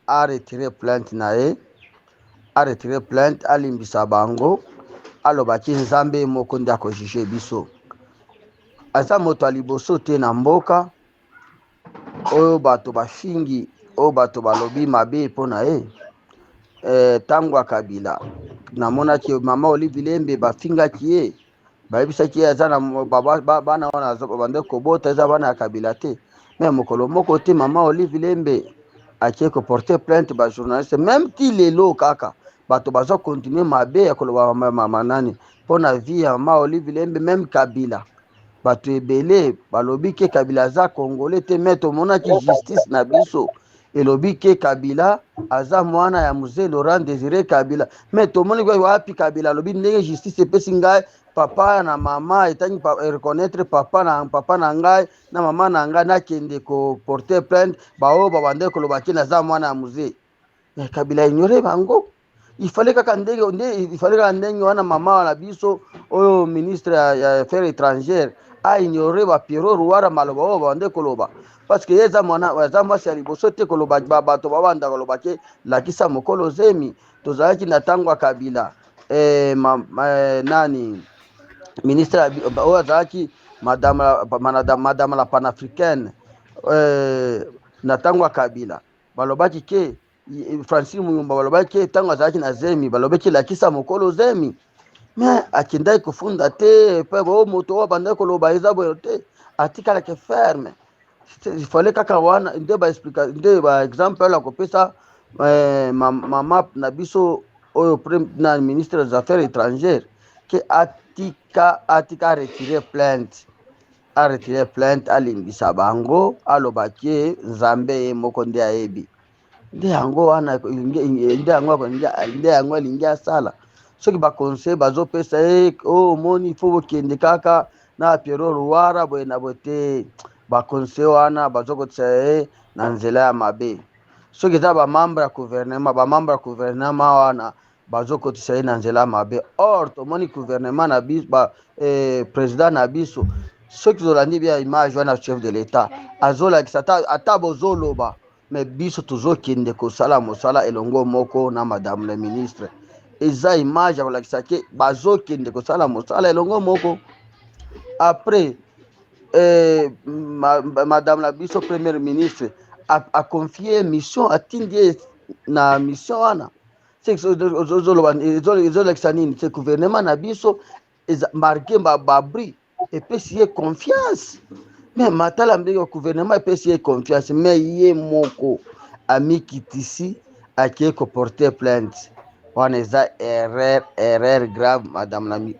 aretirer plainte na ye, aretirer plainte, alimbisa bango, alobaki nzambe moko nde akojuge biso. Aza moto aliboso te na mboka oyo bato bafingi, oyo bato balobi mabe mpona ye. Tango Kabila namonaki mama Olive Lembe bafingaki ye, bayebisaki ye aza na bana wana bande kobota eza bana ya Kabila te. Mais mokolo moko te mama Olive Lembe akie koporte plainte ba journaliste, même ti lelo kaka bato bazo continuer mabe ya koloba mama nani mpona vie ya mama Olive Lembe. Même Kabila bato ebele balobi ke Kabila aza congolais te, mais tomonaki justice na biso elobi ke Kabila aza mwana ya mzee Laurent Désiré Kabila. Mais tomoni kwa wapi Kabila lobi ndenge justice epesi ngai papa na mama etangi reconnaître papa na ngai na mama na ngai nakende ko porter plainte bao babande koloba ke naza mwana ya mzee. Kabila ignore bango. Il fallait kaka ndenge wana mama wana biso oyo ministre ya affaires étrangères a ignoré ba Pierrot Rouara maloba oyo babande koloba. parce que yeza mwasi ya liboso te koloba bato babanda koloba ke lakisa mokolo zemi tozalaki na ntango ya Kabila nani ministre oyo azalaki madame la panafricaine na ntango ya Kabila balobaki ke Francine Muyumba balobaki ke ntango azalaki na zemi balobaki lakisa mokolo zemi mais akendaki kofunda te pe moto oyo abandaki koloba eza boye te atikalaki ferme. Il fallait kaka wana nde ba exemple la kopesa mama na biso oyo na ministre des affaires étrangères que atika retirer plainte alimbisa bango alobaki nzambe moko nde ayebi nde yango wana nde yango alingi asala soki baconseil bazopesa omoni fo bokende kaka na Pierrot Luara boye na boye te baconseil wana bazokotisa na nzela ya mabe soki eza bamembre ya gouvernement wana bazokotisa na nzela ya mabe or tomoni gouvernement na biso président na biso soki tozolandi bia image wana chef de l'état azolakisa ata bozoloba mais biso tozokende kosala mosala elongo moko na madame le ministre eza image akolakisa ke bazokende kosala mosala elongo moko après madame la biso première ministre a confié mission atindi na mission wana ezolakisa nini se gouvernement na biso marqué babri epesi ye confiance mais matala ndenge gouvernement epesi ye confiance mais ye moko amikitisi akie koporter plainte wana eza erreur grave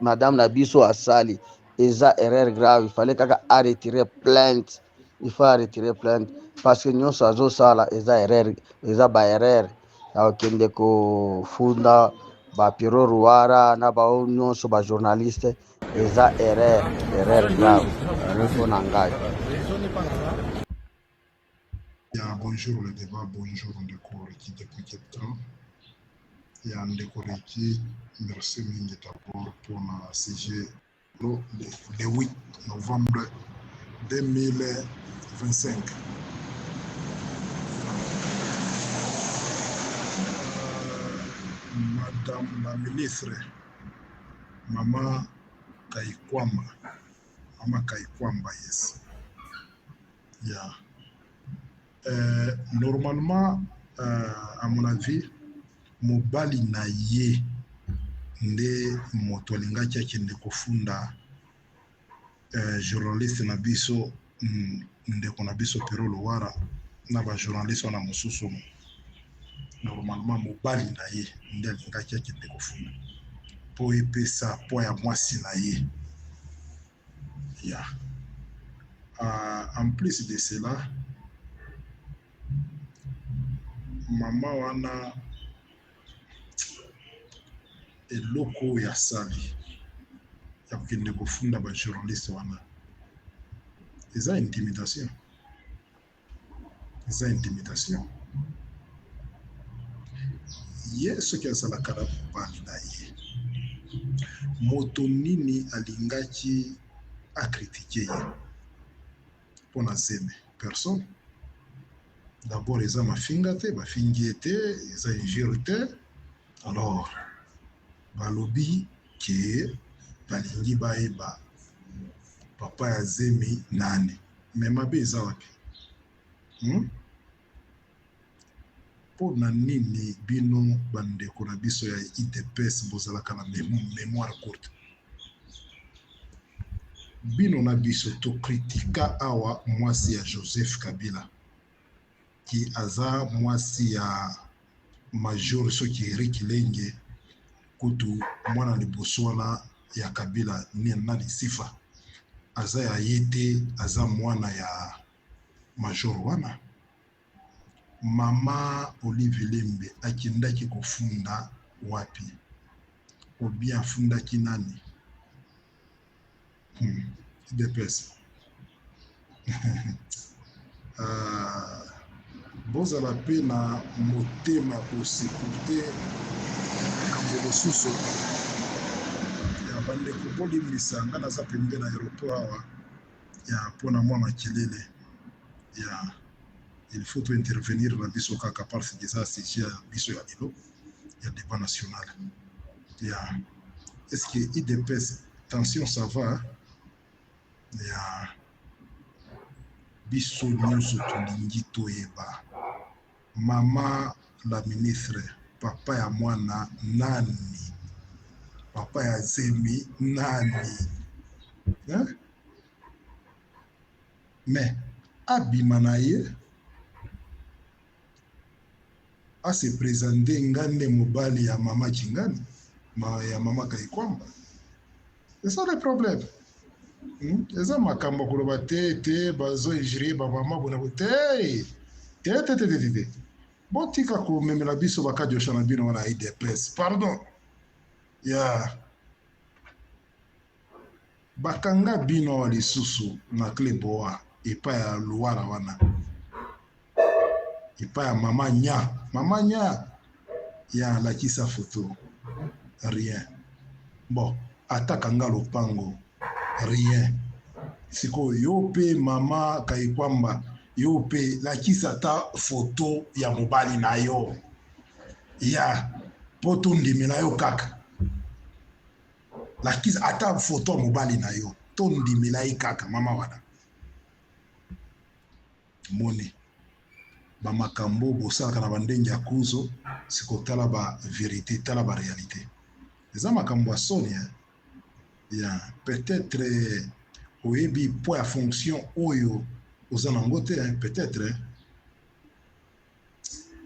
madame na biso asali eza erreur grave il fallait kaka retirer plainte parce que nyonso azosala eza erreur eza ba erreur akende kofunda ba Pierrot Luara na bao nyonso ba journaliste eza erreur grave mpona ngai. Bonjour le débat, bonjour ndeko Reki depuis Cape Town. Ya ndeko Reki, merci mingi d'abord pour la CG le 8 novembre 2025. Madame la ministre, Mama Kaikwamba, yes. Yeah. Normalement, à mon avis, mobali na ye nde moto alingaki akende kofunda journaliste na biso ndeko na biso Pierrot Luara na ba journaliste wana mosusu normalement mobali na ye nde alingaki akende kofunda po epesa po ya mwasi na ye yeah. En plus de cela mama wana eloko ya sali ya kokende kofunda ba journaliste wana eza intimidation ye soki azalaka na mobali na ye moto nini alingaki akritike ye mpona zeme personne. D'abord eza mafinga te bafingi ete eza injure te alors balobi ke balingi bayeba papa ya zemi nani me mabe eza wapi mpona nini bino bandeko na biso ya IDPS bozalaka na mémoire courte bino na biso tokritika awa mwasi ya Joseph Kabila ki aza mwasi ya major soki Eric Lenge kutu mwana liboso wana ya Kabila nani sifa aza ya yete aza mwana ya major wana mama Olive Lembe akendaki kofunda wapi obia fundaki nani IDPS bozala pe na motema kosekurite kambo mosusu ya bandeko bolimbisa nga naza pembe na aéroport awa ya mpona mwa makelele il faut intervenir na biso kaka parce que ça c'est ya biso ya lelo ya débat national. Est-ce que IDPS tension ça va? Biso nyonso tolingi toyeba mama la ministre papa ya mwana nani, papa ya zemi nani, hein? Mais abima na ye a se présenter ngane mobali ya mama Chingani ya mama Kaikwamba. C'est ça le problème. Eza makambo koloba te bazo ijiri ba mama bona te botika ko memela biso bakadio shana bino na IDPS. Pardon. Bakanga bino wa lisusu na kleboa epa ya luwara wana. Epa ya mama nya ya lakisa photo. Rien. Bon, atakanga lopango. Rien. Siko yo pe mama Kaikwamba yo pe lakisa ta photo ya mobali na yo. Poto ndimi na yo kaka. Lakisa ata photo ya mobali na yo. To ndimi na yo kaka mama wana. Mone. Ba makambo bosaka na bandenge ya kuzo siko tala ba vérité tala ba réalité. Eza makambo asoni peut-être oyebi po ya fonction oyo ozanango te peut-être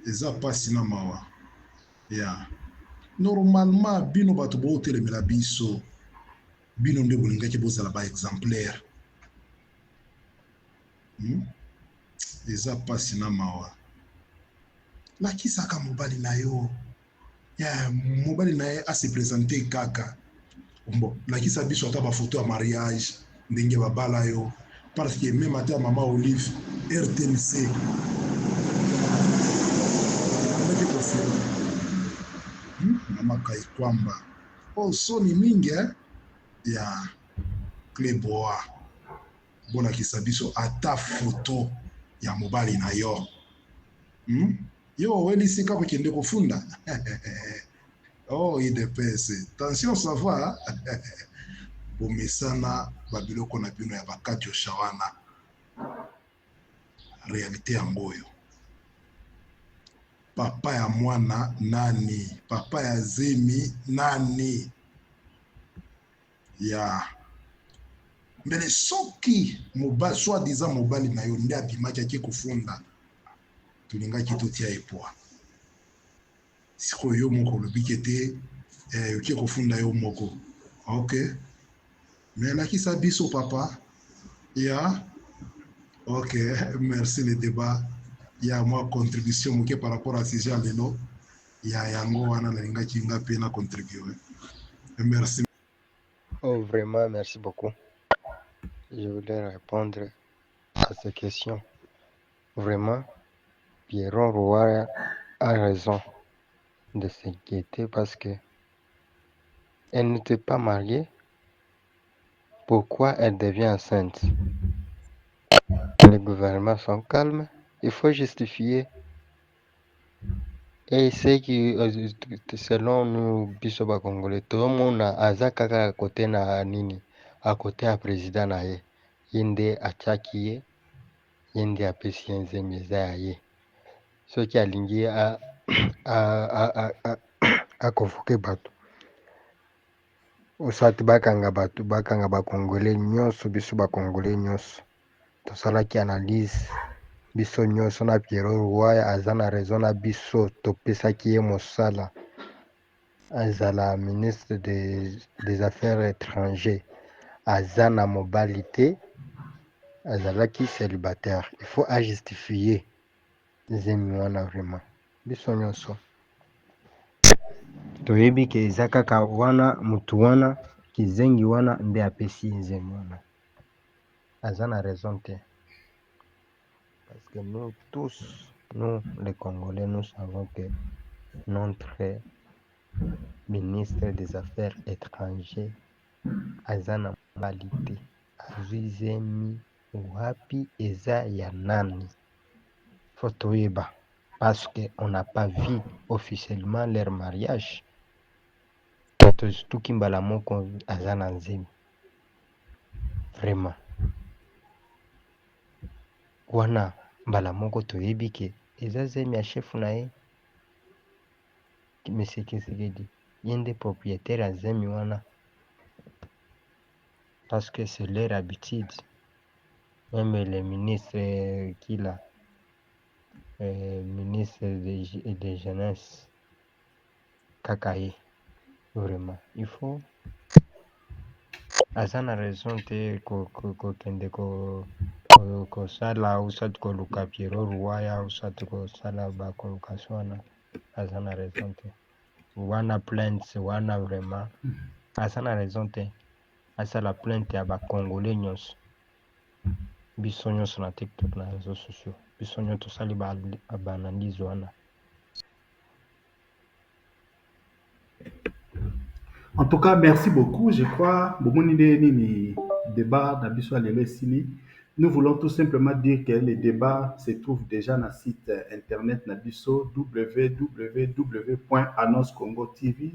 eza pasi na mawa normalement bino bato botelemela biso bino nde bolingaki bozala ba exemplaire eza pasi na mawa lakisaka mobali na yo mobali na ye ase présenter kaka bon lakisa biso ata bafoto ya mariage ndenge babala yo parce que même ata mama Olive RTNC mama Kaikwamba soni mingi ya kleboa bolakisa biso ata foto ya mobali na yo yo welisika kokende kofunda IDPS tension ça va bomesana babiloko na bino ya bakati oshawana réalité ya ngoyo papa ya mwana nani, papa ya zemi nani mbele soki mobali soi-disant mobali na yo nde abimaki ake kofunda tulingaki totia epoa sikoyo yo moko olobiki ete oke kofunda yo moko ok mais lakisa biso papa ok merci le débat moi contribution moke par rapport à sujet lelo yango wana nalingaki nga pe na contribuer merci. Vraiment merci beaucoup. Je voulais répondre à ces questions. Vraiment, Pierron Roy a raison de s'inquiéter parce que elle n'était pas mariée. Pourquoi elle devient enceinte? Les gouvernements sont calmes. Il faut justifier. Et c'est que selon nous, Bisoba Congolais, tout le monde a Azakaka à côté na nini, à côté à président na ye. Yende Achakiye, Yende apesi nzemeza ya ye. Ce qui a lingi à convoquer bato. Osati bakanga bato, bakanga ba Congolais nyonso, Bisoba Congolais nyonso. Tosala ki analyse. Biso nyonso na Pierron Roy aza na raison na biso topesaki ye mosala azala ministre des affaires étrangères aza na mobalité azalaki célibataire il faut ajustifier nzemi wana vraiment biso nyonso toyebi ke eza kaka wana mutu wana kizengi wana nde apesi nzemi wana aza na raison te. Parce que nous tous, nous les Congolais, nous savons que notre ministre des Affaires étrangères a une moralité, a zemi wapi eza ya nani? Faut toyeba parce qu'on n'a pas vu officiellement leur mariage. Tuki mbala moko aza na nzembo. Vraiment. Wana mbala moko toyebi ke eza zemi ya chef na ye. Monsieur Tshisekedi, ye nde propriétaire ya zemi wana. Parce que c'est leur habitude. Même le ministre ministre de jeunesse Kakaye, vraiment il faut azana raison te kokende kosala usati koluka Pierrot Ruwaya usati kosala bakolokation wana azana raison te wana plainte wana vraiment azana raison te asala plainte ya bakongolais nyonso biso nyonso na TikTok na réseaux sociaux biso nyonso tosali baanalyse wana. En tout cas, merci beaucoup. Je crois, débat d'Abisso Sili. Nous voulons tout simplement dire que les débats se trouvent déjà dans le site internet Nabiso www.annoncecongo.tv.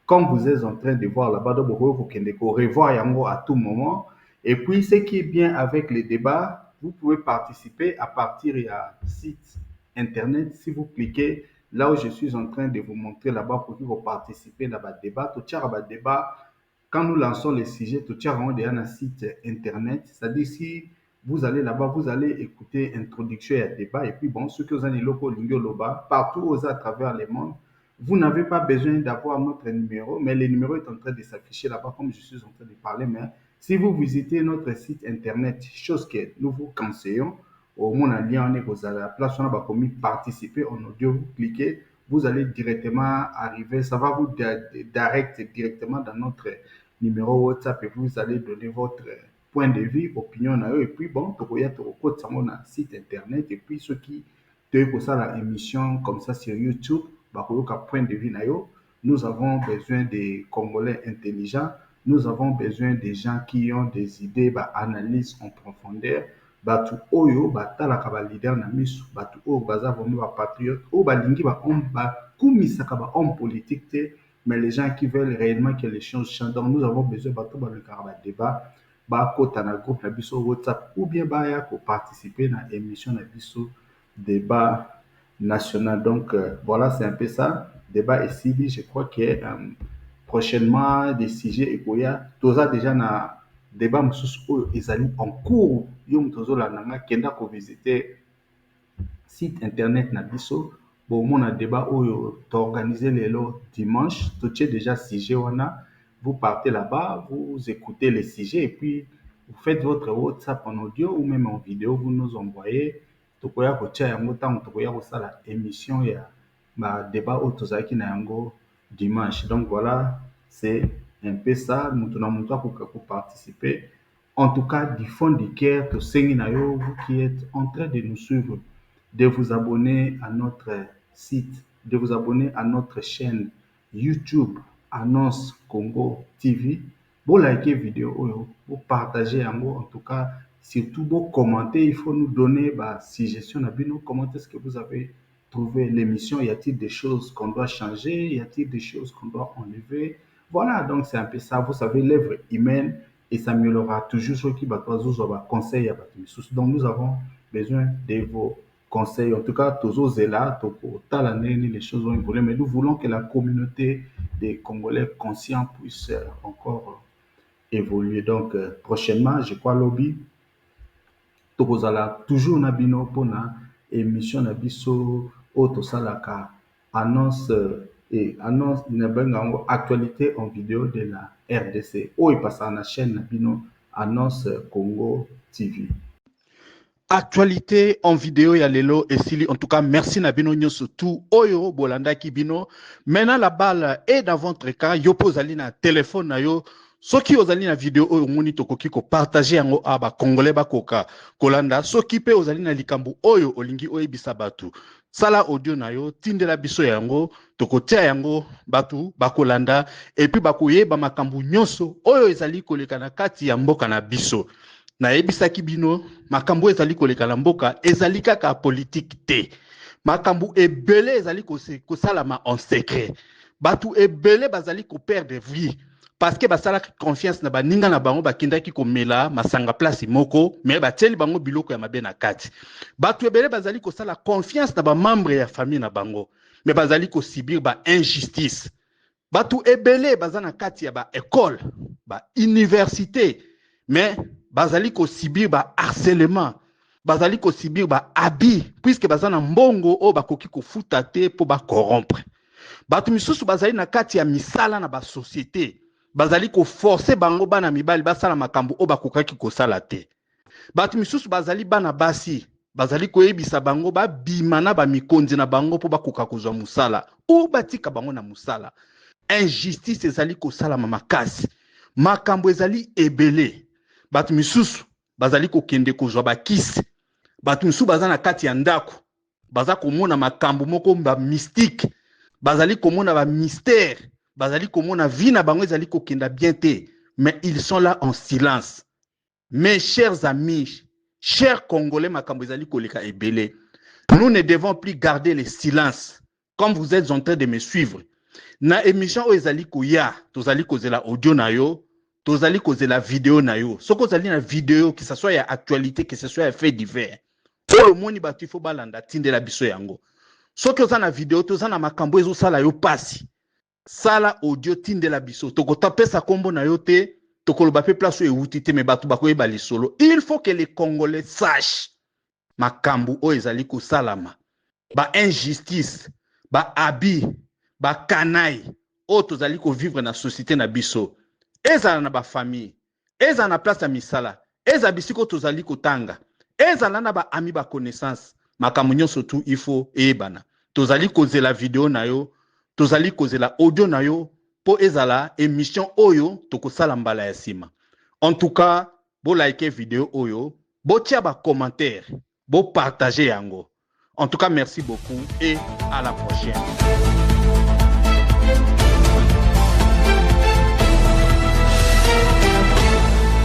Comme vous êtes en train de voir là-bas, vous pouvez revoir Yango à tout moment. Et puis, ce qui est bien avec les débats, vous pouvez participer à partir du site internet. Si vous cliquez là où je suis en train de vous montrer là-bas pour que vous participez dans le débat. Quand nous lançons les sujets, tout déjà dans le site internet. C'est-à-dire si vous allez là-bas, vous allez écouter introduction et débat. Et puis bon, ceux que vous avez partout à travers le monde, vous n'avez pas besoin d'avoir notre numéro, mais le numéro est en train de s'afficher là-bas comme je suis en train de parler. Mais si vous visitez notre site internet, chose que nous vous conseillons, au moins lien on est à la place où on va participer en audio, vous cliquez, vous allez directement arriver, ça va vous directement dans notre numéro WhatsApp et vous allez donner votre point de vue, opinion et puis bon, tu as un site internet et puis ceux qui te ça la émission comme ça sur YouTube, point de vue nous avons besoin des Congolais intelligents, nous avons besoin des gens qui ont des idées, analyse en profondeur. Batu oyo batalaka ba leader na misu batu oyo baza vraiment ba patriote oyo balingi ba kumisaka ba homme politique te mais les gens qui veulent réellement que les choses changent. Donc nous avons besoin batu ba le débat ba kota na groupe na biso WhatsApp ou bien ba ya ko participer na émission na biso débat national. Donc voilà, c'est un peu ça débat ici. Je crois que prochainement des sujets et koya toza déjà na débat ils allaient en cours yom tozola nanga kenda ko visiter site internet na biso bon mon débat oyo to organiser lelo dimanche to tient déjà sujet wana vous partez là-bas vous écoutez les sujets et puis vous faites votre WhatsApp en audio ou même en vidéo vous nous envoyez to koya ko tia yango tango to koya ko sala émission ya ba débat oyo tozaki na yango dimanche. Donc voilà, c'est un peu ça, nous pour participer. En tout cas, du fond du cœur, vous qui êtes en train de nous suivre, de vous abonner à notre site, de vous abonner à notre chaîne YouTube, Annonce Congo TV. Vous likez la vidéo, vous partagez en tout cas, surtout vous commentez, il faut nous donner suggestion, comment est-ce que vous avez trouvé l'émission, y a-t-il des choses qu'on doit changer, y a-t-il des choses qu'on doit enlever. Voilà, donc c'est un peu ça, vous savez, l'œuvre humaine et s'améliorera toujours ce qui va conseil à donc nous avons besoin de vos conseils. En tout cas, tous là, les choses vont évoluer, mais nous voulons que la communauté des Congolais conscients puisse encore évoluer. Donc prochainement, je crois lobby toujours nabino pour na émission na biso auto salaka annonce et annonce actualité en vidéo de la RDC ou il passe à la chaîne nabino Annonce Congo TV. Actualité en vidéo ya lelo esili. En tout cas, merci Nabino Nyoso tout oyo bolanda kibino. Maintenant la balle est dans votre cas. Yo pozali na téléphone na yo. Soki ozali na vidéo oyo moni tokoki ko partager yango aba congolais bakoka kolanda. Soki pe ozali na likambu oyo olingi oyebisa batu. Sala audio na yo tindela biso yango tokotia yango batu bakolanda et puis bakoyeba makambu nyonso oyo ezali koleka na kati ya mboka na biso. na ebisaki bino makambo ezali koleka na mboka ezali kaka politique te. Makambo ebele ezali kosalama en secret. Batu ebele bazali ko perdre vie parce que basala confiance na baninga na bango bakindaki komela masanga place moko mais bateli bango biloko ya mabe na kati. Batu ebele bazali kosala confiance na ba membre ya famille na bango mais bazali ko subir ba injustice. Batu ebele bazana kati ya ba école, ba université mais bazali ko subir ba harcèlement, bazali ko subir ba abus puisque bazana mbongo o bakoki ko futa te po ba corrompre. Batu misusu bazali na kati ya misala na ba société, bazali ko forcer bango bana mibali basala makambo o bakokaki ko sala te. Batu misusu bazali bana basi, bazali ko yebisa bango ba bimana ba mikonzi na bango po bakoka kozwa musala o batika bango na musala. Injustice ezali ko sala makasi, makambo ezali ebele. Batu misusu bazali ko kende kozwa bakisi, batu misusu bazana kati ya ndako, baza komona makambo moko ba mystique, bazali komona ba mystère, bazali komona vie na bango ezali kokenda bien te, mais ils sont là en silence. Mes chers amis, chers Congolais, makambo ezali koleka ebele. Nous ne devons plus garder le silence comme vous êtes en train de me suivre. Na émission o ezali koya, tozali kozela audio na yo, tozali kozela vidéo na yo. Soko ozali na vidéo, que ce soit ya actualité, que ce soit ya fait divers. Pour le moni batu fo balanda tinde la biso yango. Soki oza na vidéo, toza na makambo ezo sala yo pasi. Sala audio tinde la biso. Toko tapesa kombo na yo te, toko loba pe place e wuti te me batu bako eba li solo. Il faut que les Congolais sachent makambo o ezali ko salama. Ba injustice, ba abi, ba kanai, o tozali ko vivre na société na biso. Ezala na ba famille, ezala na place ya misala, ezala bisiko tozali ko tanga, ezala na ba ami ba connaissance. Makambo nyonso tu il faut ebana. Tozali kozela vidéo na yo, tozali kozela audio na yo, po ezala émission oyo tokosala mbala ya sima. En tout cas, bo like vidéo oyo, bo tia ba commentaire, bo partager yango. En tout cas, merci beaucoup et à la prochaine.